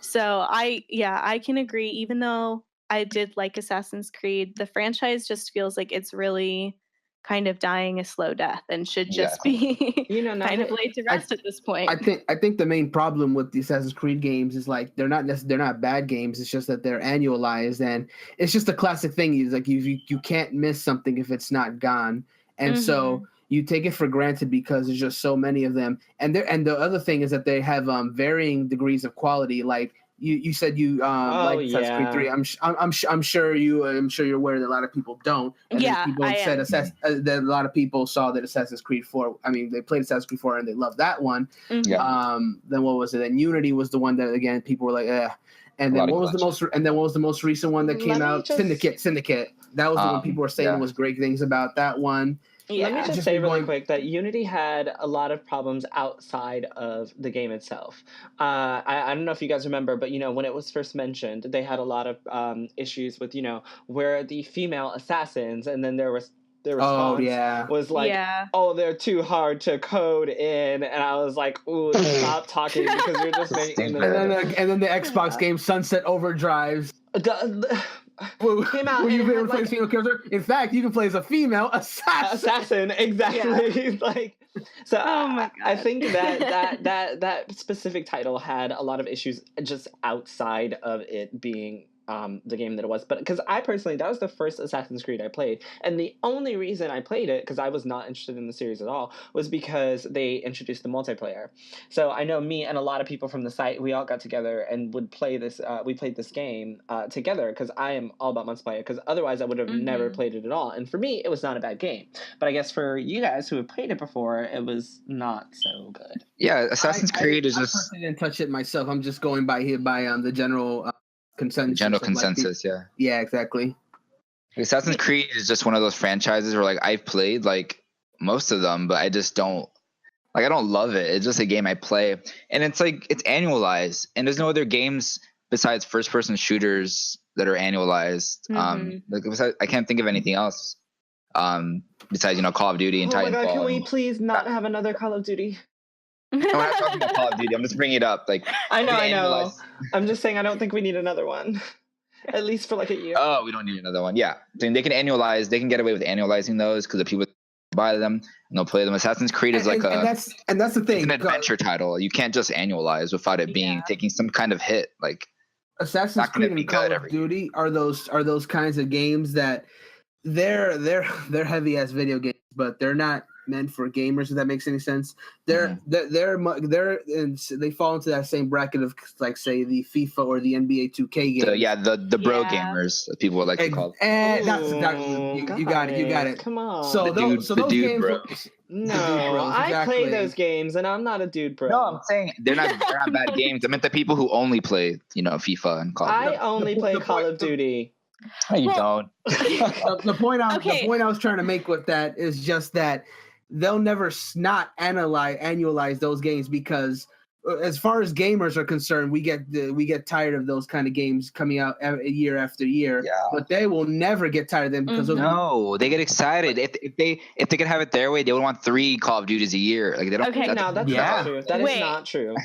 So I can agree, even though I did like Assassin's Creed, the franchise just feels like it's really kind of dying a slow death and should just be kind of laid to rest at this point. I think the main problem with the Assassin's Creed games is like they're not bad games. It's just that they're annualized, and it's just a classic thing. Is like you can't miss something if it's not gone, and so you take it for granted because there's just so many of them. And the other thing is that they have varying degrees of quality. Like you said you like Assassin's Creed 3. I'm sure you're aware that a lot of people don't. And people said that a lot of people saw that Assassin's Creed 4. I mean, they played Assassin's Creed 4 and they loved that one. Then what was it? Then Unity was the one that again people were like, eh. And then what was the most recent one that came out? Syndicate. That was the one people were saying was great things about that one. Let me just say really quick that Unity had a lot of problems outside of the game itself. I don't know if you guys remember, but when it was first mentioned, they had a lot of issues with where are the female assassins, and then their response was like, oh, they're too hard to code in, and I was like, ooh, stop talking because you're just making them. And then the Xbox game Sunset Overdrive. Came out where you can play a female character. In fact, you can play as a female assassin. Exactly. Oh my God. I think that specific title had a lot of issues just outside of it being the game that it was. But because I personally, that was the first Assassin's Creed I played, and the only reason I played it, because I was not interested in the series at all, was because they introduced the multiplayer. So I know me and a lot of people from the site, we all got together and would play this. We played this game together because I am all about multiplayer. Because otherwise, I would have never played it at all. And for me, it was not a bad game. But I guess for you guys who have played it before, it was not so good. Yeah, Assassin's Creed is just. I personally didn't touch it myself. I'm just going by the general. Consensus. Yeah, exactly. Assassin's Creed is just one of those franchises where I've played most of them, but I just don't Like, I don't love it. It's just a game I play, and it's like it's annualized, and there's no other games besides first-person shooters that are annualized. I can't think of anything else besides Call of Duty and Titanfall. Oh my god, can we please not have another Call of Duty? I'm not talking about Call of Duty. I'm just bringing it up. Like, I know. I'm just saying I don't think we need another one. At least for like a year. Oh, we don't need another one. Yeah, they can annualize. They can get away with annualizing those because the people buy them and they'll play them. Assassin's Creed is like that's the thing. It's an adventure title. You can't just annualize without it being taking some kind of hit. Like Assassin's Creed and Call of Duty are those kinds of games that they're heavy as video games, but they're not meant for gamers. If that makes any sense, they fall into that same bracket of like say the FIFA or the NBA 2K games. So the bro gamers that people would like to call. And you got it. Come on. So those games. Bros. No, I play those games, and I'm not a dude bro. No, I'm saying they're not bad games. I meant the people who only play FIFA and Call of Duty. I only play Call of Duty. No, you don't. The point I was trying to make with that is just that they'll never not annualize those games because as far as gamers are concerned, we get tired of those kind of games coming out year after year. Yeah. But they will never get tired of them because they get excited. If they could have it their way, they would want 3 Call of Duties a year. Like they don't. Okay, that's not true. That is not true.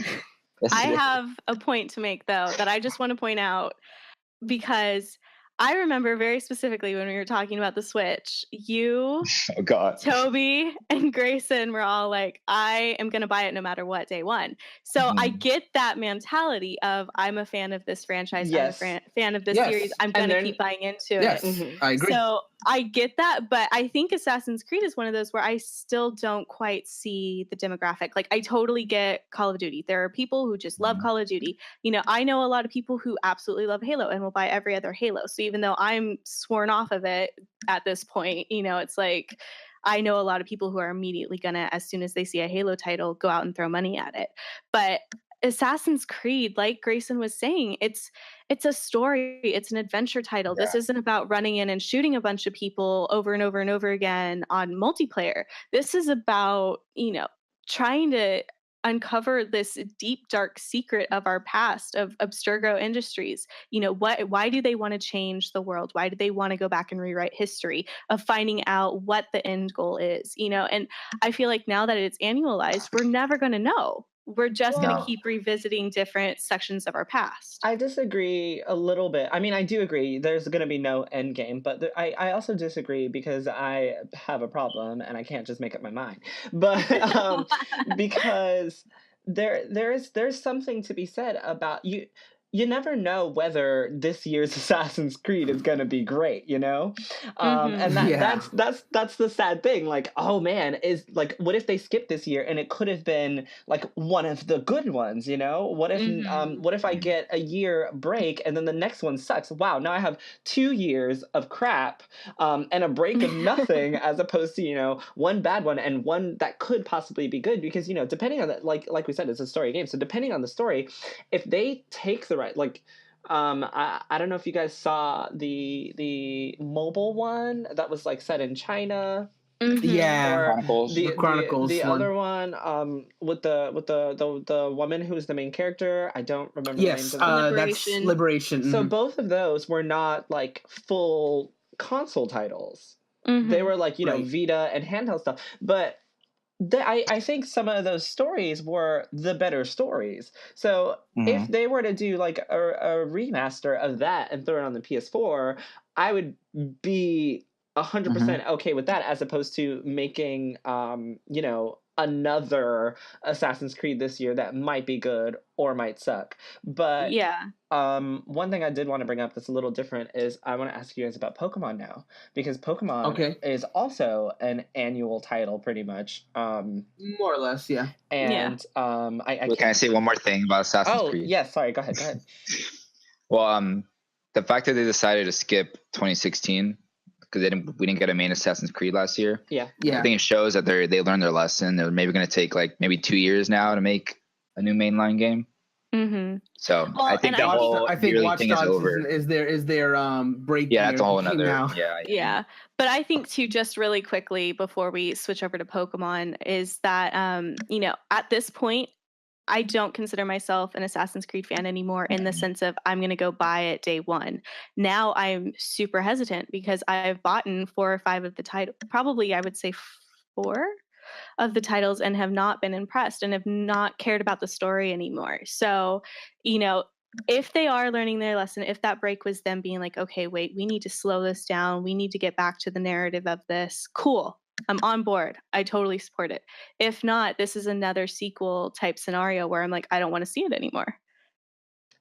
I have a point to make though that I just want to point out because I remember very specifically when we were talking about the Switch, you, Toby, and Grayson were all like, I am going to buy it no matter what, day one. So I get that mentality of I'm a fan of this franchise, I'm a fan of this series, I'm going to keep buying into it. I agree. So I get that, but I think Assassin's Creed is one of those where I still don't quite see the demographic. Like, I totally get Call of Duty. There are people who just love Call of Duty. I know a lot of people who absolutely love Halo and will buy every other Halo. So even though I'm sworn off of it at this point, it's like I know a lot of people who are immediately gonna, as soon as they see a Halo title, go out and throw money at it. But Assassin's Creed, like Grayson was saying, it's a story. It's an adventure title. Yeah. This isn't about running in and shooting a bunch of people over and over and over again on multiplayer. This is about, trying to uncover this deep, dark secret of our past, of Abstergo Industries. Why do they want to change the world? Why do they want to go back and rewrite history? Of finding out what the end goal is, and I feel like now that it's annualized, we're never going to know. We're just going to keep revisiting different sections of our past. I disagree a little bit. I mean, I do agree there's going to be no end game, but I also disagree because I have a problem and I can't just make up my mind. But because there's something to be said about you. You never know whether this year's Assassin's Creed is going to be great, and that's the sad thing. Like, oh man, is like, what if they skip this year and it could have been like one of the good ones, What if I get a year break and then the next one sucks? Wow, now I have 2 years of crap and a break of nothing, as opposed to one bad one and one that could possibly be good, because depending on that, like we said, it's a story game. So depending on the story, if they take the like I don't know if you guys saw the mobile one that was like set in China. Yeah, Chronicles. The other one with the woman who was the main character. I don't remember the names of them. That's Liberation. So both of those were not like full console titles. They were like Vita and handheld stuff, but I think some of those stories were the better stories. So if they were to do like a remaster of that and throw it on the PS4, I would be 100% okay with that, as opposed to making another Assassin's Creed this year that might be good or might suck. But one thing I did want to bring up that's a little different is I want to ask you guys about Pokemon now, because Pokemon is also an annual title pretty much. More or less, yeah. And can I say one more thing about Assassin's Creed? Oh, yeah, sorry, go ahead. Well, the fact that they decided to skip 2016 because we didn't get a main Assassin's Creed last year. Yeah. I think it shows that they learned their lesson. They're maybe going to take like maybe 2 years now to make a new mainline game. Mm-hmm. So Well, I think and the whole I think yearly Watch thing is Dogs over. is their break. Yeah, that's a whole year another. now. Yeah, but I think too, just really quickly before we switch over to Pokemon, is that at this point, I don't consider myself an Assassin's Creed fan anymore in the sense of I'm going to go buy it day one. Now I'm super hesitant because I've bought 4 or 5 of the titles, probably I would say 4 of the titles, and have not been impressed and have not cared about the story anymore. So, if they are learning their lesson, if that break was them being like, okay, wait, we need to slow this down. We need to get back to the narrative of this. Cool. I'm on board. I totally support it. If not, this is another sequel type scenario where I'm like, I don't want to see it anymore.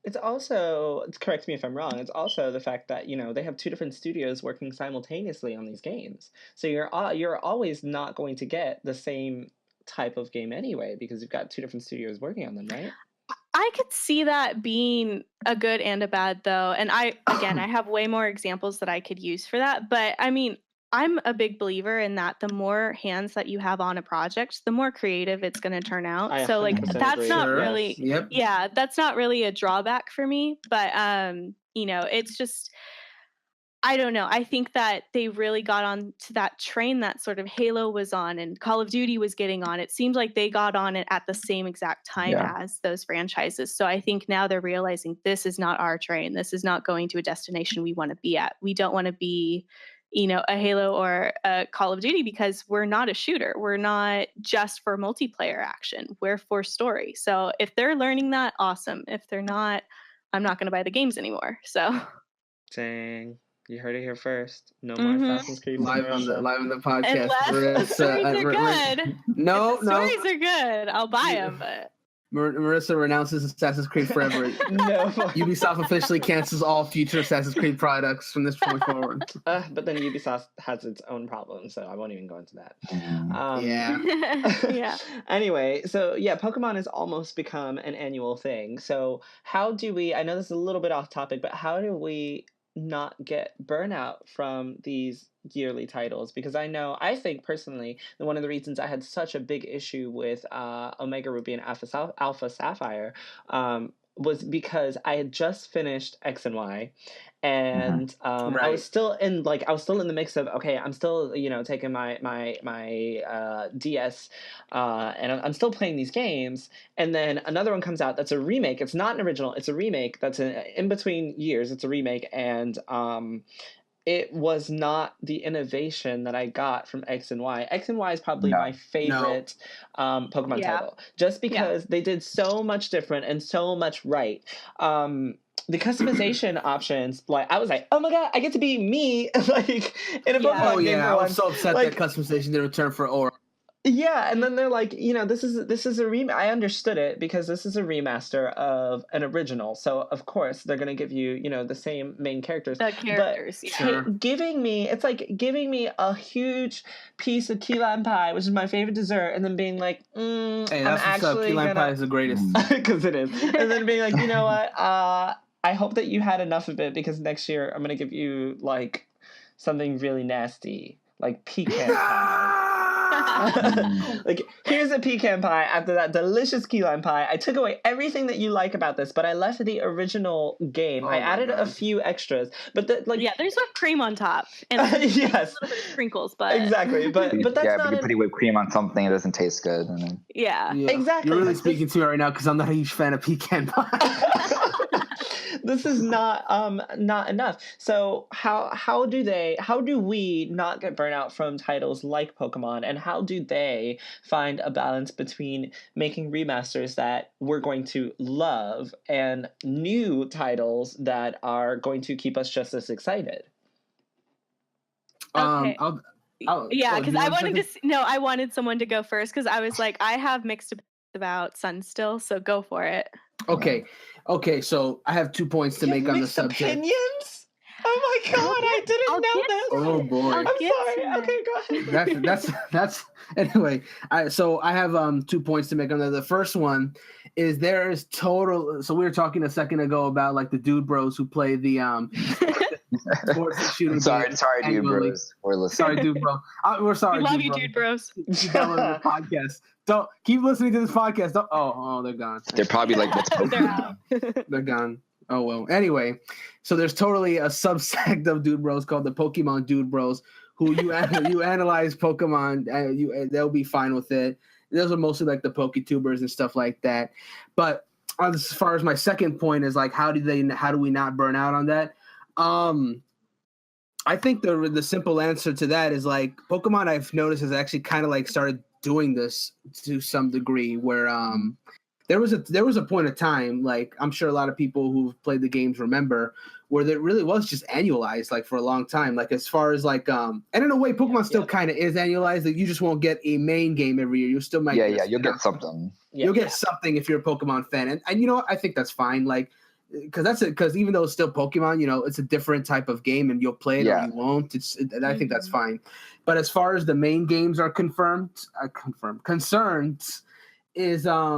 It's also, correct me if I'm wrong, it's also the fact that, they have 2 different studios working simultaneously on these games. So you're always not going to get the same type of game anyway, because you've got 2 different studios working on them, right? I could see that being a good and a bad, though. And I have way more examples that I could use for that. But I mean, I'm a big believer in that the more hands that you have on a project, the more creative it's going to turn out. So like that's agree. not Sure. really, Yep. yeah, that's not really a drawback for me. But it's just, I don't know. I think that they really got on to that train that sort of Halo was on and Call of Duty was getting on. It seems like they got on it at the same exact time as those franchises. So I think now they're realizing this is not our train. This is not going to a destination we want to be at. We don't want to be, a Halo or a Call of Duty because we're not a shooter. We're not just for multiplayer action. We're for story. So if they're learning that, awesome. If they're not, I'm not going to buy the games anymore. So. Dang. You heard it here first. No more Assassin's Creed live on the podcast. Unless the stories are good. No. Stories are good. I'll buy them, but. Marissa renounces Assassin's Creed forever. No. Ubisoft officially cancels all future Assassin's Creed products from this point forward. But then Ubisoft has its own problems, so I won't even go into that. Yeah. Anyway, so yeah, Pokemon has almost become an annual thing. So how do we, I know this is a little bit off topic, but how do we not get burnout from these yearly titles? Because I think personally that one of the reasons I had such a big issue with Omega Ruby and Alpha Sapphire was because I had just finished X and Y, and I was still in the mix of, okay, I'm still taking my DS and I'm still playing these games, and then another one comes out that's a remake. It's not an original, it's a remake that's in between years. It's a remake, and it was not the innovation that I got from X and Y. X and Y is probably my favorite Pokemon title, just because they did so much different and so much right. The customization options, like I was like, oh my god, I get to be me, like in a Pokemon game. I was so upset that customization didn't return for Aura. Yeah, and then they're like, this is a I understood it because this is a remaster of an original, so of course they're gonna give you, the same main characters. The characters, but giving me a huge piece of key lime pie, which is my favorite dessert, and then being like, hey, that's I'm what's actually up. Key lime pie is the greatest. Because it is, and then being like, you know what, I hope that you had enough of it because next year I'm gonna give you like something really nasty, like pecan pie. Like, here's a pecan pie after that delicious key lime pie. I took away everything that you like about this, but I left the original game. I added a few extras, but there's whipped cream on top and yes, a little bit of sprinkles, but exactly. But that's not. But you're putting whipped cream on something, it doesn't taste good. And then... yeah, exactly. You're really speaking to me right now because I'm not a huge fan of pecan pie. This is not enough. So how do we not get burnout from titles like Pokemon, and how do they find a balance between making remasters that we're going to love and new titles that are going to keep us just as excited? Okay. Because I wanted someone to go first because I was like, I have mixed opinions about Sun still, so go for it. Okay, so I have 2 points to make on the subject. Opinions? Oh my god, I didn't know this. Oh boy. I'm sorry. Okay, go ahead. That's anyway. I have 2 points to make on that. The first one is there is total. So we were talking a second ago about like the dude bros who play the sports shooting sorry, games dude, annually. bros. We're listening. Sorry, dude, bro. We're sorry, We love dude, you, bro. dude, bros. Keep downloading the podcast. Don't keep listening to this podcast. They're gone. They're probably like, what's They're Pokemon? out. They're gone. Oh well. Anyway, so there's totally a subsect of Dude Bros called the Pokemon Dude Bros, who you analyze Pokemon, they'll be fine with it. Those are mostly like the PokeTubers and stuff like that. But as far as my second point is like, how do we not burn out on that? I think the simple answer to that is like Pokemon. I've noticed has actually kind of like started doing this to some degree, where there was a point of time, like I'm sure a lot of people who've played the games remember, where there really was just annualized like for a long time. Like as far as like and in a way, Pokemon still kind of is annualized. Like you just won't get a main game every year. You still might you'll get something. You'll get something if you're a Pokemon fan, and you know what? I think that's fine. Like. Because even though it's still Pokemon, you know, it's a different type of game, and you'll play it or you won't. I think that's fine. But as far as the main games are concerned, is I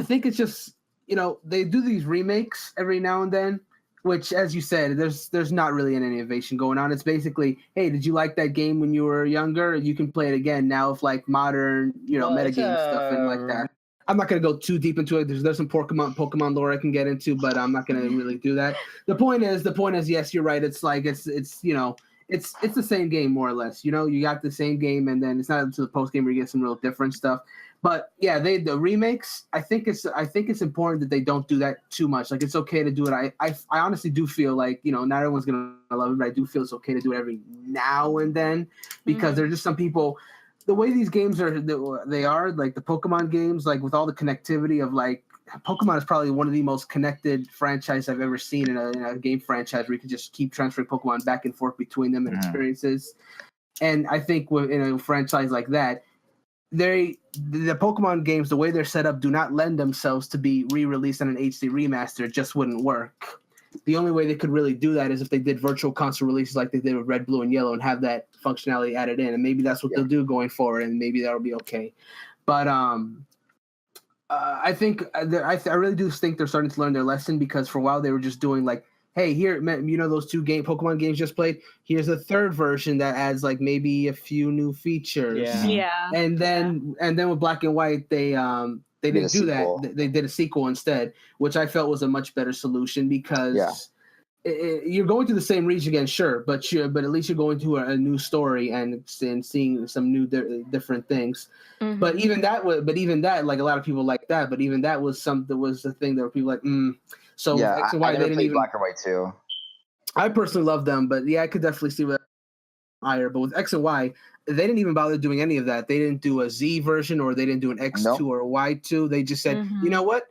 think it's just, you know, they do these remakes every now and then, which, as you said, there's not really any innovation going on. It's basically, hey, did you like that game when you were younger? You can play it again now with like modern, you know, metagame stuff and like that. I'm not going to go too deep into it. There's some Pokemon lore I can get into, but I'm not going to really do that. The point is, yes, you're right. It's like it's you know, it's the same game more or less. You know, you got the same game, and then it's not until the post game where you get some real different stuff. But yeah, the remakes. I think it's important that they don't do that too much. Like it's okay to do it. I honestly do feel like, you know, not everyone's gonna love it, but I do feel it's okay to do it every now and then, because there's just some people. The way these games are like the Pokemon games, like with all the connectivity of like Pokemon is probably one of the most connected franchise I've ever seen in a game franchise, where you can just keep transferring Pokemon back and forth between them and experiences. And I think in a franchise like that, the Pokemon games, the way they're set up, do not lend themselves to be re-released on an HD remaster. It just wouldn't work. The only way they could really do that is if they did virtual console releases like they did with Red, Blue, and Yellow, and have that functionality added in. And maybe that's what they'll do going forward, and maybe that'll be okay. But I think I really do think they're starting to learn their lesson, because for a while they were just doing like, hey, here, you know, those two Pokemon games just played. Here's a third version that adds like maybe a few new features. Yeah. And then with Black and White, they didn't do that. They did a sequel instead, which I felt was a much better solution, because you're going to the same region again, sure, but at least you're going to a new story and seeing some new different things. Mm-hmm. But even that, like a lot of people like that. But even that was the thing that were people like, So X and Y, I never played Black and White too. I personally love them, but yeah, I could definitely see what higher. But with X and Y, they didn't even bother doing any of that. They didn't do a Z version, or they didn't do an X2 or a Y2. They just said, you know what?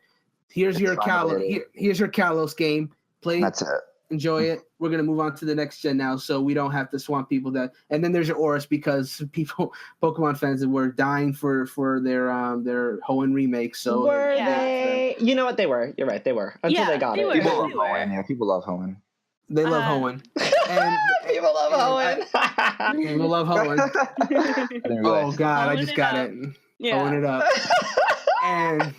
Here's your Kalos game. Play. That's it. Enjoy it. We're gonna move on to the next gen now, so we don't have to swamp people. And then there's your Oris, because Pokemon fans were dying for their Hoenn remake. So were they? You know what? They were. You're right. They were until they got it. People love Hoenn. Yeah, people love Hoenn. They love Hoenn. And people love Hoenn. People love Hoenn. Oh God, I just got it. Hoenn it up. And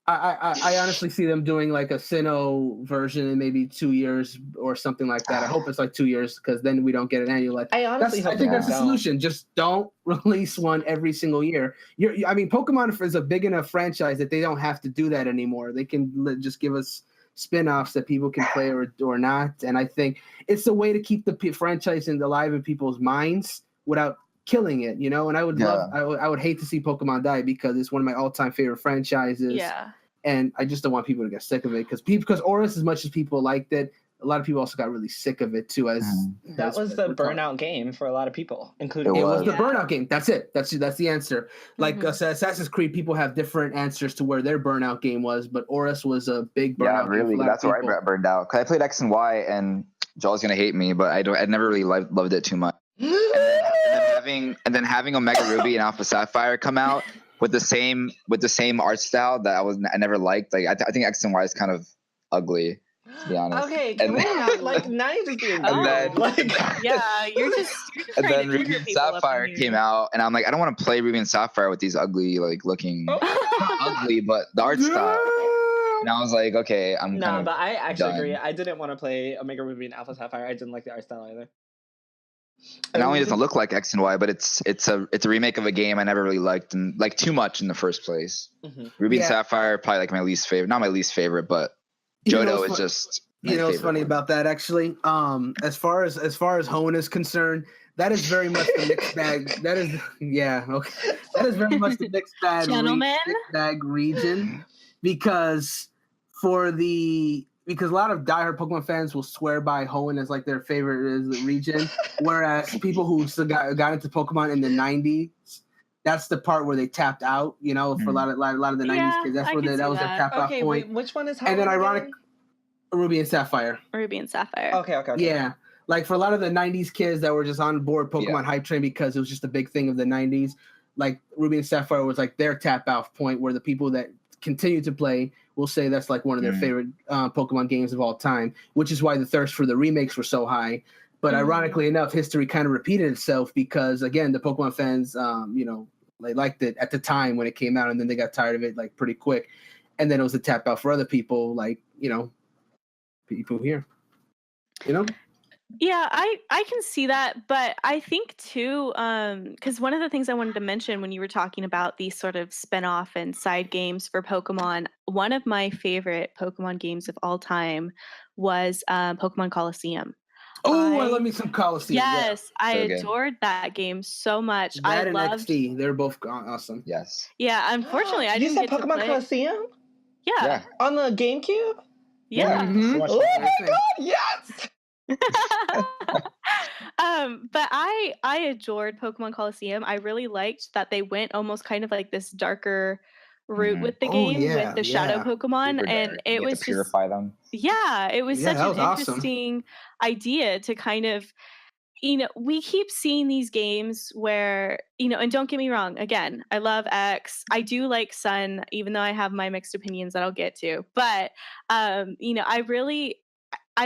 I honestly see them doing like a Sinnoh version in maybe 2 years or something like that. I hope it's like 2 years, because then we don't get an annual. I think that's the solution. Just don't release one every single year. Pokemon is a big enough franchise that they don't have to do that anymore. They can just give us spin-offs that people can play or not. And I think it's a way to keep the franchise alive in people's minds without killing it, you know. And I would I would hate to see Pokemon die, because it's one of my all-time favorite franchises. Yeah. And I just don't want people to get sick of it, because Oris, as much as people liked it, a lot of people also got really sick of it too. That was the burnout game for a lot of people, including it was the burnout game. That's it. That's the answer. Like Assassin's Creed, people have different answers to where their burnout game was, but Oris was a big burnout. Yeah, really. That's where I got burned out. Because I played X and Y, and Joel's gonna hate me, but I never really loved it too much. and then having Omega Ruby and Alpha Sapphire come out with the same art style that I never liked. Like I think X and Y is kind of ugly, to be honest. Okay, can we not like now you're just being you're just and then Ruby and Sapphire came out, and I'm like, I don't want to play Ruby and Sapphire with these ugly, like looking not ugly, but the art style. And I was like, okay, I'm No, kind of but I actually done. agree. I didn't want to play Omega Ruby and Alpha Sapphire. I didn't like the art style either. It not only doesn't look like X and Y, but it's a remake of a game I never really liked and like too much in the first place. Mm-hmm. Ruby and Sapphire probably like my least favorite. Not my least favorite, but Johto is just. You know what's funny about that actually? As far as Hoenn is concerned, that is very much the mixed bag. That is okay. That is very much the mixed bag. Mixed bag region because a lot of diehard Pokemon fans will swear by Hoenn as like their favorite region, whereas people who got into Pokemon in the '90s, that's the part where they tapped out. You know, for a lot of the '90s kids, that's where that was their tap out point. Wait, which one is Hoenn? And then ironic. Ruby and Sapphire. Okay. Yeah. Like for a lot of the 90s kids that were just on board Pokemon hype train because it was just a big thing of the 90s, like Ruby and Sapphire was like their tap out point where the people that continue to play will say that's like one of their favorite Pokemon games of all time, which is why the thirst for the remakes were so high. But ironically enough, history kind of repeated itself because, again, the Pokemon fans, they liked it at the time when it came out and then they got tired of it like pretty quick. And then it was a tap out for other people like, people here, Yeah, I can see that, but I think too, because one of the things I wanted to mention when you were talking about these sort of spin-off and side games for Pokemon, one of my favorite Pokemon games of all time was Pokemon Coliseum. Oh, I love me some Coliseum. Yes, yeah. I adored that game so much. That and XD, they're both awesome. Yes. Yeah, unfortunately, I didn't get to play. You said Pokemon Coliseum? Yeah. On the GameCube? Yeah. Mm-hmm. Oh my god, yes! But I adored Pokemon Coliseum. I really liked that they went almost kind of like this darker route with the game with the shadow Pokemon. Super and dark. It was just purify them. Yeah, it was such an interesting idea to kind of, we keep seeing these games where, and don't get me wrong, again, I love X. I do like Sun, even though I have my mixed opinions that I'll get to. But, I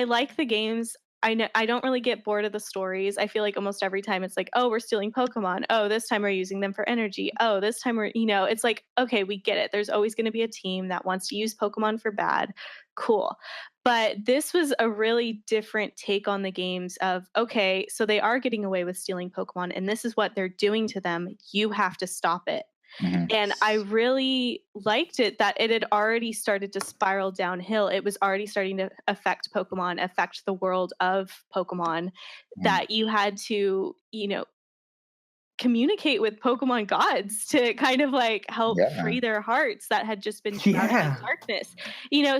like the games. I don't really get bored of the stories. I feel like almost every time it's like, oh, we're stealing Pokemon. Oh, this time we're using them for energy. Oh, this time we're, it's like, okay, we get it. There's always going to be a team that wants to use Pokemon for bad. Cool. But this was a really different take on the games of, okay, so they are getting away with stealing Pokemon and this is what they're doing to them. You have to stop it. Mm-hmm. And I really liked it that it had already started to spiral downhill. It was already starting to affect Pokemon, affect the world of Pokemon, that you had to, communicate with Pokemon gods to kind of like help free their hearts that had just been shrouded in darkness.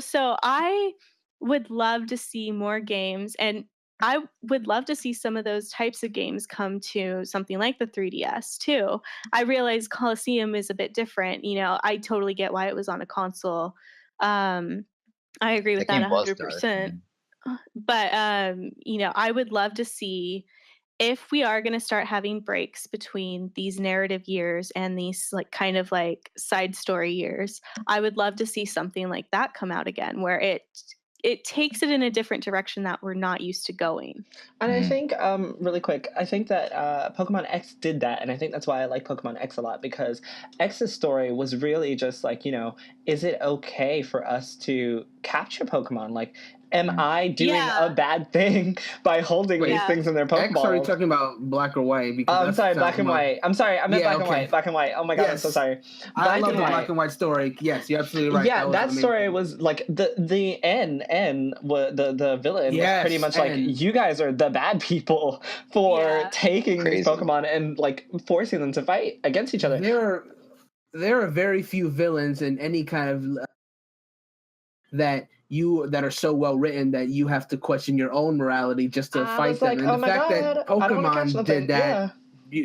So I would love to see more games, and I would love to see some of those types of games come to something like the 3DS too. I realize Coliseum is a bit different. I totally get why it was on a console. I agree with that 100%. But, I would love to see if we are going to start having breaks between these narrative years and these like kind of like side story years, I would love to see something like that come out again where it takes it in a different direction that we're not used to going. And I think, really quick, I think that Pokemon X did that, and I think that's why I like Pokemon X a lot, because X's story was really just like, is it okay for us to capture Pokemon? Like, am I doing a bad thing by holding these things in their Pokeballs? X, are you talking about Black or White? I'm sorry, Black and White. I'm sorry, I meant Black and White. Black and White. Oh my god, I'm so sorry. I love the Black and White story. Yes, you're absolutely right. Yeah, that story was like the villain was pretty much like, you guys are the bad people for taking these Pokemon and like forcing them to fight against each other. There are very few villains in any kind of that are so well written that you have to question your own morality just to fight them. And the fact that Pokemon did that,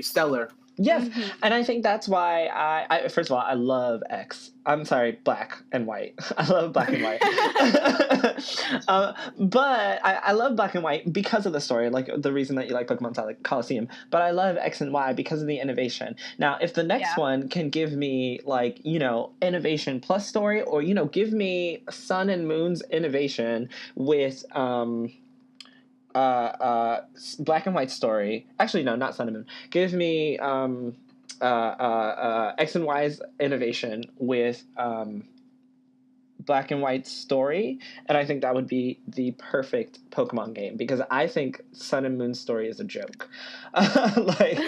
stellar. Yes, and I think that's why I first of all, I love X. I'm sorry, Black and White. I love Black and White. But I love Black and White because of the story, like the reason that you like Pokemon Coliseum. But I love X and Y because of the innovation. Now, if the next one can give me like, innovation plus story, or, give me Sun and Moon's innovation with Black and White story. Actually, no, not Sun and Moon. Give me X and Y's innovation with black and white story, and I think that would be the perfect Pokemon game, because I think Sun and Moon story is a joke. Like,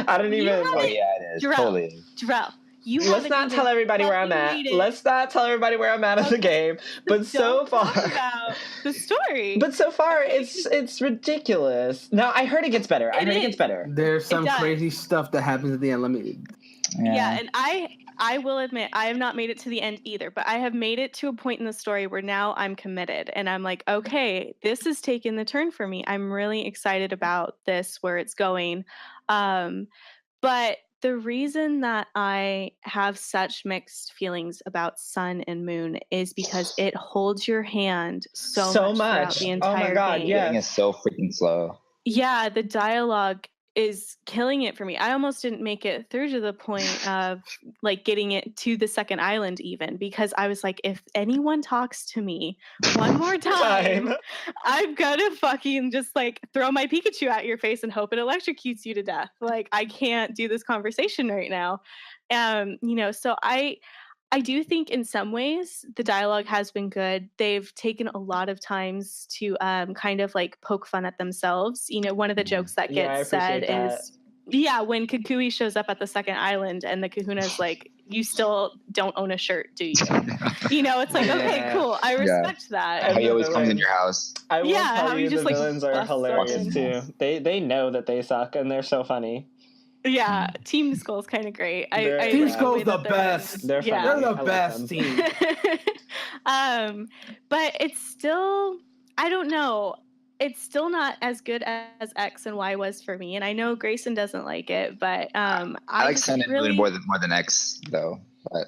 I don't even. Oh yeah, it is. Totally. Jarrell, let's not tell everybody where I'm at. Let's not tell everybody where I'm at in the game. But so far, talk about the story. But so far, it's ridiculous. Now I heard it gets better. I heard it gets better. There's some crazy stuff that happens at the end. Let me. Yeah, and I will admit I have not made it to the end either, but I have made it to a point in the story where now I'm committed, and I'm like, okay, this is taking the turn for me. I'm really excited about this, where it's going. But the reason that I have such mixed feelings about Sun and Moon is because it holds your hand so much throughout the entire game. Oh my god, yeah. It's so freaking slow. Yeah, the dialogue is killing it for me. I almost didn't make it through to the point of like getting it to the second island even, because I was like, if anyone talks to me one more time, I'm gonna fucking just like throw my Pikachu at your face and hope it electrocutes you to death. Like, I can't do this conversation right now. So I do think in some ways the dialogue has been good. They've taken a lot of times to kind of like poke fun at themselves. One of the jokes that gets said is, when Kukui shows up at the second island and the Kahuna's like, you still don't own a shirt, do you? It's like, okay, cool. I respect that. How he always comes in your house. I will tell you, just the villains are hilarious too. They know that they suck and they're so funny. Yeah, Team Skull's kind of great. Team Skull's the best. They're the best team. But it's still, I don't know. It's still not as good as X and Y was for me, and I know Grayson doesn't like it, but I like Sun and Moon more than X though. But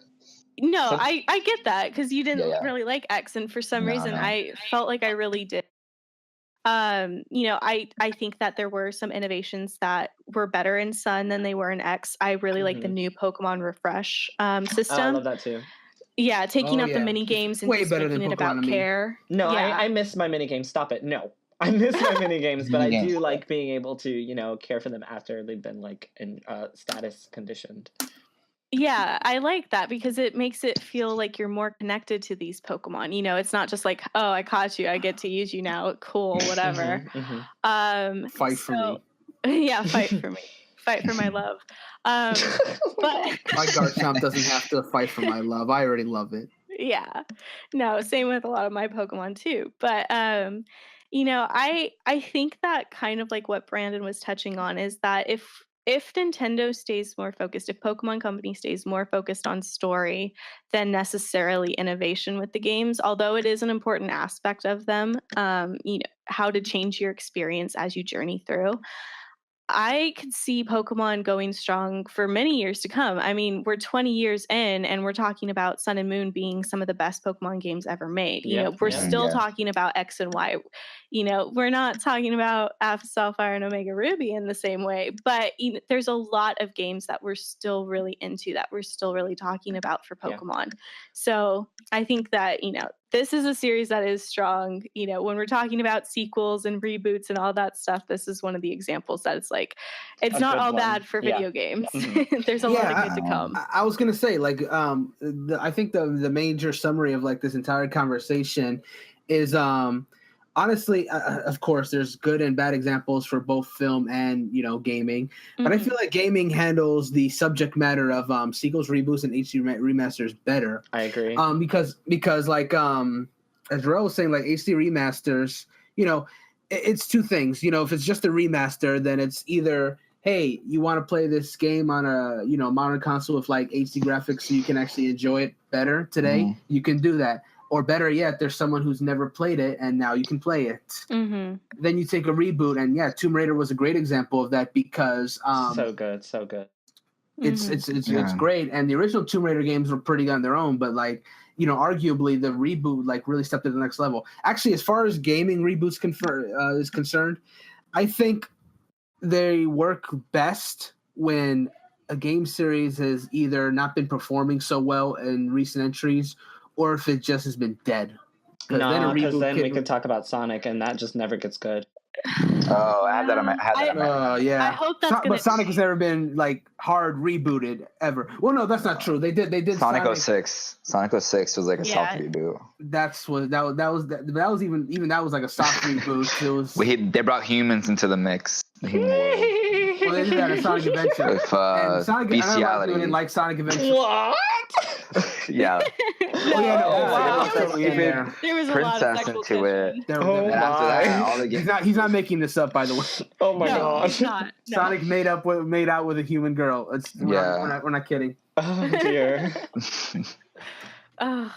no, I get that, because you didn't really like X, and for some reason I felt like I really did. I think that there were some innovations that were better in Sun than they were in X. I really like the new Pokemon Refresh system. I love that too. Yeah, taking out the mini games and way just better making than it about care. No, I miss my mini games. Stop it. No, I miss my mini games, but I do like being able to care for them after they've been like in status conditioned. Yeah, I like that because it makes it feel like you're more connected to these Pokemon. It's not just like, oh, I caught you, I get to use you now. Cool, whatever. Fight for me. Yeah, fight for me. Fight for my love. But my Garchomp doesn't have to fight for my love. I already love it. Yeah. No, same with a lot of my Pokemon too. But I think that kind of like what Brandon was touching on is that if Nintendo stays more focused, if Pokemon Company stays more focused on story than necessarily innovation with the games, although it is an important aspect of them, how to change your experience as you journey through, I could see Pokemon going strong for many years to come. I mean, we're 20 years in and we're talking about Sun and Moon being some of the best Pokemon games ever made. We're still talking about X and Y. We're not talking about Alpha Sapphire and Omega Ruby in the same way, but there's a lot of games that we're still really into, that we're still really talking about for Pokemon. Yeah. So I think that, this is a series that is strong. When we're talking about sequels and reboots and all that stuff, this is one of the examples that it's like, it's not all bad for video games. There's a lot of good to come. I was going to say, like, I think the major summary of like this entire conversation is, honestly, of course, there's good and bad examples for both film and, gaming. But I feel like gaming handles the subject matter of sequels, reboots, and HD remasters better. I agree. Because like, as Jarrell was saying, like HD remasters, it's two things. If it's just a remaster, then it's either, hey, you want to play this game on a, modern console with like HD graphics so you can actually enjoy it better today, you can do that. Or better yet, there's someone who's never played it and now you can play it. Then you take a reboot, and Tomb Raider was a great example of that because so good. It's great. And the original Tomb Raider games were pretty good on their own, but like, arguably the reboot like really stepped to the next level. Actually, as far as gaming reboots is concerned, I think they work best when a game series has either not been performing so well in recent entries, or if it just has been dead. No, because then we could talk about Sonic, and that just never gets good. Oh, I had that on my. Yeah. I hope that's But Sonic has never been like hard rebooted ever. Well, no, that's not true. They did Sonic 06. Sonic 06 was like a soft reboot. That was like a soft reboot. It was. They brought humans into the mix. The human world. Well, they did that in Sonic Adventure. With Beastiality. Didn't like Sonic Adventure. What? Yeah. There was a lot of sexual into it. Oh after that, all the he's not making this up, by the way. Oh my god. Not, no. Sonic made out with a human girl. We're not kidding. Oh dear. Oh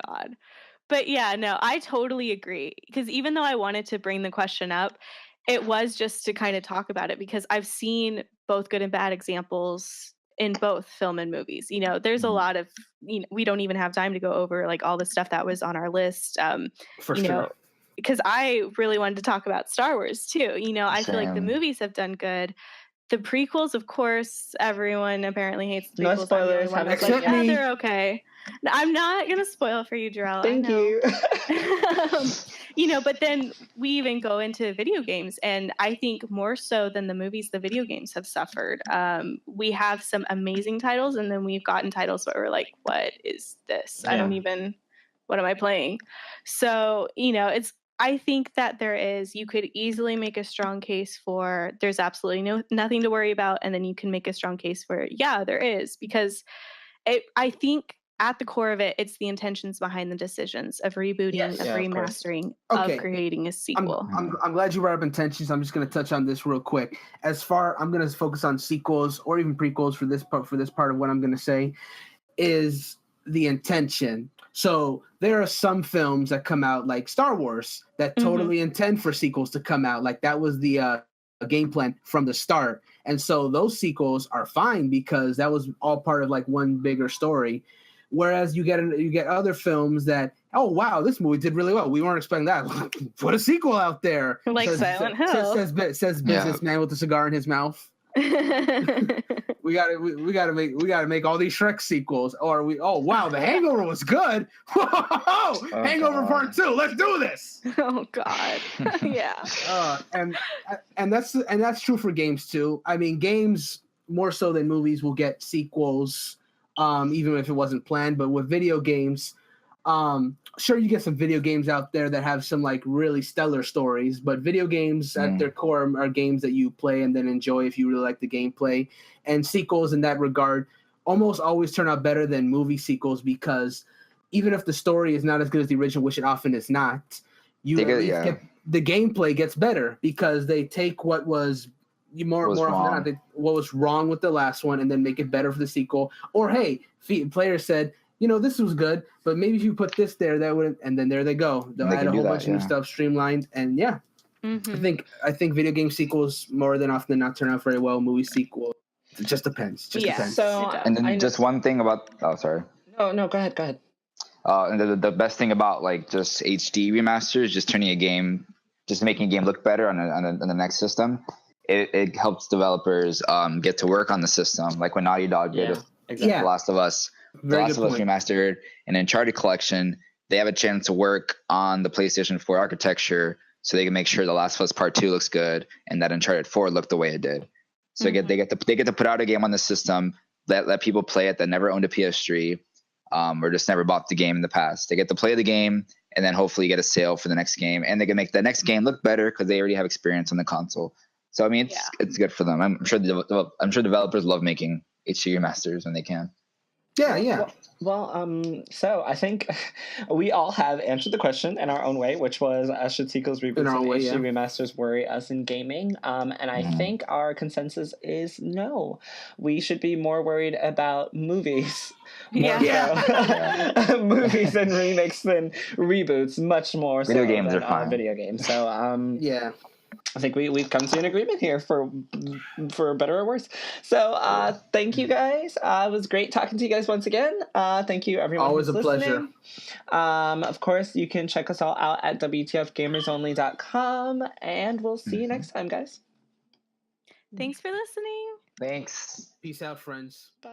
god. But yeah, no, I totally agree. Because even though I wanted to bring the question up, it was just to kind of talk about it because I've seen both good and bad examples in both film and movies. You know, there's a lot of, we don't even have time to go over like all the stuff that was on our list. For sure. Because I really wanted to talk about Star Wars too. You know, I feel like the movies have done good. The prequels, of course, everyone apparently hates the prequels. No spoilers. Except me. They're okay. I'm not going to spoil for you, Jarrell. Thank you. You know, but then we even go into video games, and I think more so than the movies, the video games have suffered. We have some amazing titles, and then we've gotten titles where we're like, what is this? Yeah. What am I playing? So, you know, I think that you could easily make a strong case for there's absolutely nothing to worry about, and then you can make a strong case for, yeah, there is, because I think at the core of it, it's the intentions behind the decisions of rebooting, of remastering, of creating a sequel. I'm glad you brought up intentions. I'm just going to touch on this real quick. I'm going to focus on sequels or even prequels for this part of what I'm going to say is the intention. So there are some films that come out like Star Wars that totally intend for sequels to come out. Like that was the game plan from the start. And so those sequels are fine because that was all part of like one bigger story. Whereas you get other films that, oh wow, this movie did really well. We weren't expecting that. Put a sequel out there. Like Silent Hill. Says businessman with a cigar in his mouth. we gotta make all these Shrek sequels. Or The Hangover was good. Hangover Part 2. Let's do this. Oh God. Yeah. And that's true for games too. I mean, games more so than movies will get sequels. Even if it wasn't planned, but with video games, sure, you get some video games out there that have some like really stellar stories, but video games at their core are games that you play and then enjoy if you really like the gameplay. And sequels in that regard almost always turn out better than movie sequels because even if the story is not as good as the original, which it often is not, the gameplay gets better because they take what was more often than not, what was wrong with the last one and then make it better for the sequel. Or hey, players said, this was good, but maybe if you put this there, that would, and then there they go. They'll add a whole bunch of new stuff, streamlined, and I think video game sequels more than often than not turn out very well. Movie sequel, it just depends. Depends. So and then just one thing about sorry. No, go ahead. And the best thing about like just HD remasters, just making a game look better on the next system. It helps developers get to work on the system, like when Naughty Dog did The Last of Us. The Last of Us Remastered and Uncharted Collection, they have a chance to work on the PlayStation 4 architecture so they can make sure The Last of Us Part 2 looks good and that Uncharted 4 looked the way it did. So they get to put out a game on the system, let people play it that never owned a PS3 or just never bought the game in the past. They get to play the game and then hopefully get a sale for the next game, and they can make the next game look better because they already have experience on the console. So I mean, it's good for them. I'm sure developers love making HD remasters when they can. Yeah. So I think we all have answered the question in our own way, which was should sequels, reboots, and HD remasters worry us in gaming? And I think our consensus is no. We should be more worried about movies. Movies and remakes than reboots, much more so than video games. So I think we've come to an agreement here for better or worse. So thank you guys. It was great talking to you guys once again. Thank you everyone. Always a pleasure. Of course, you can check us all out at WTFGamersOnly.com, and we'll see you next time, guys. Thanks for listening. Thanks. Peace out, friends. Bye.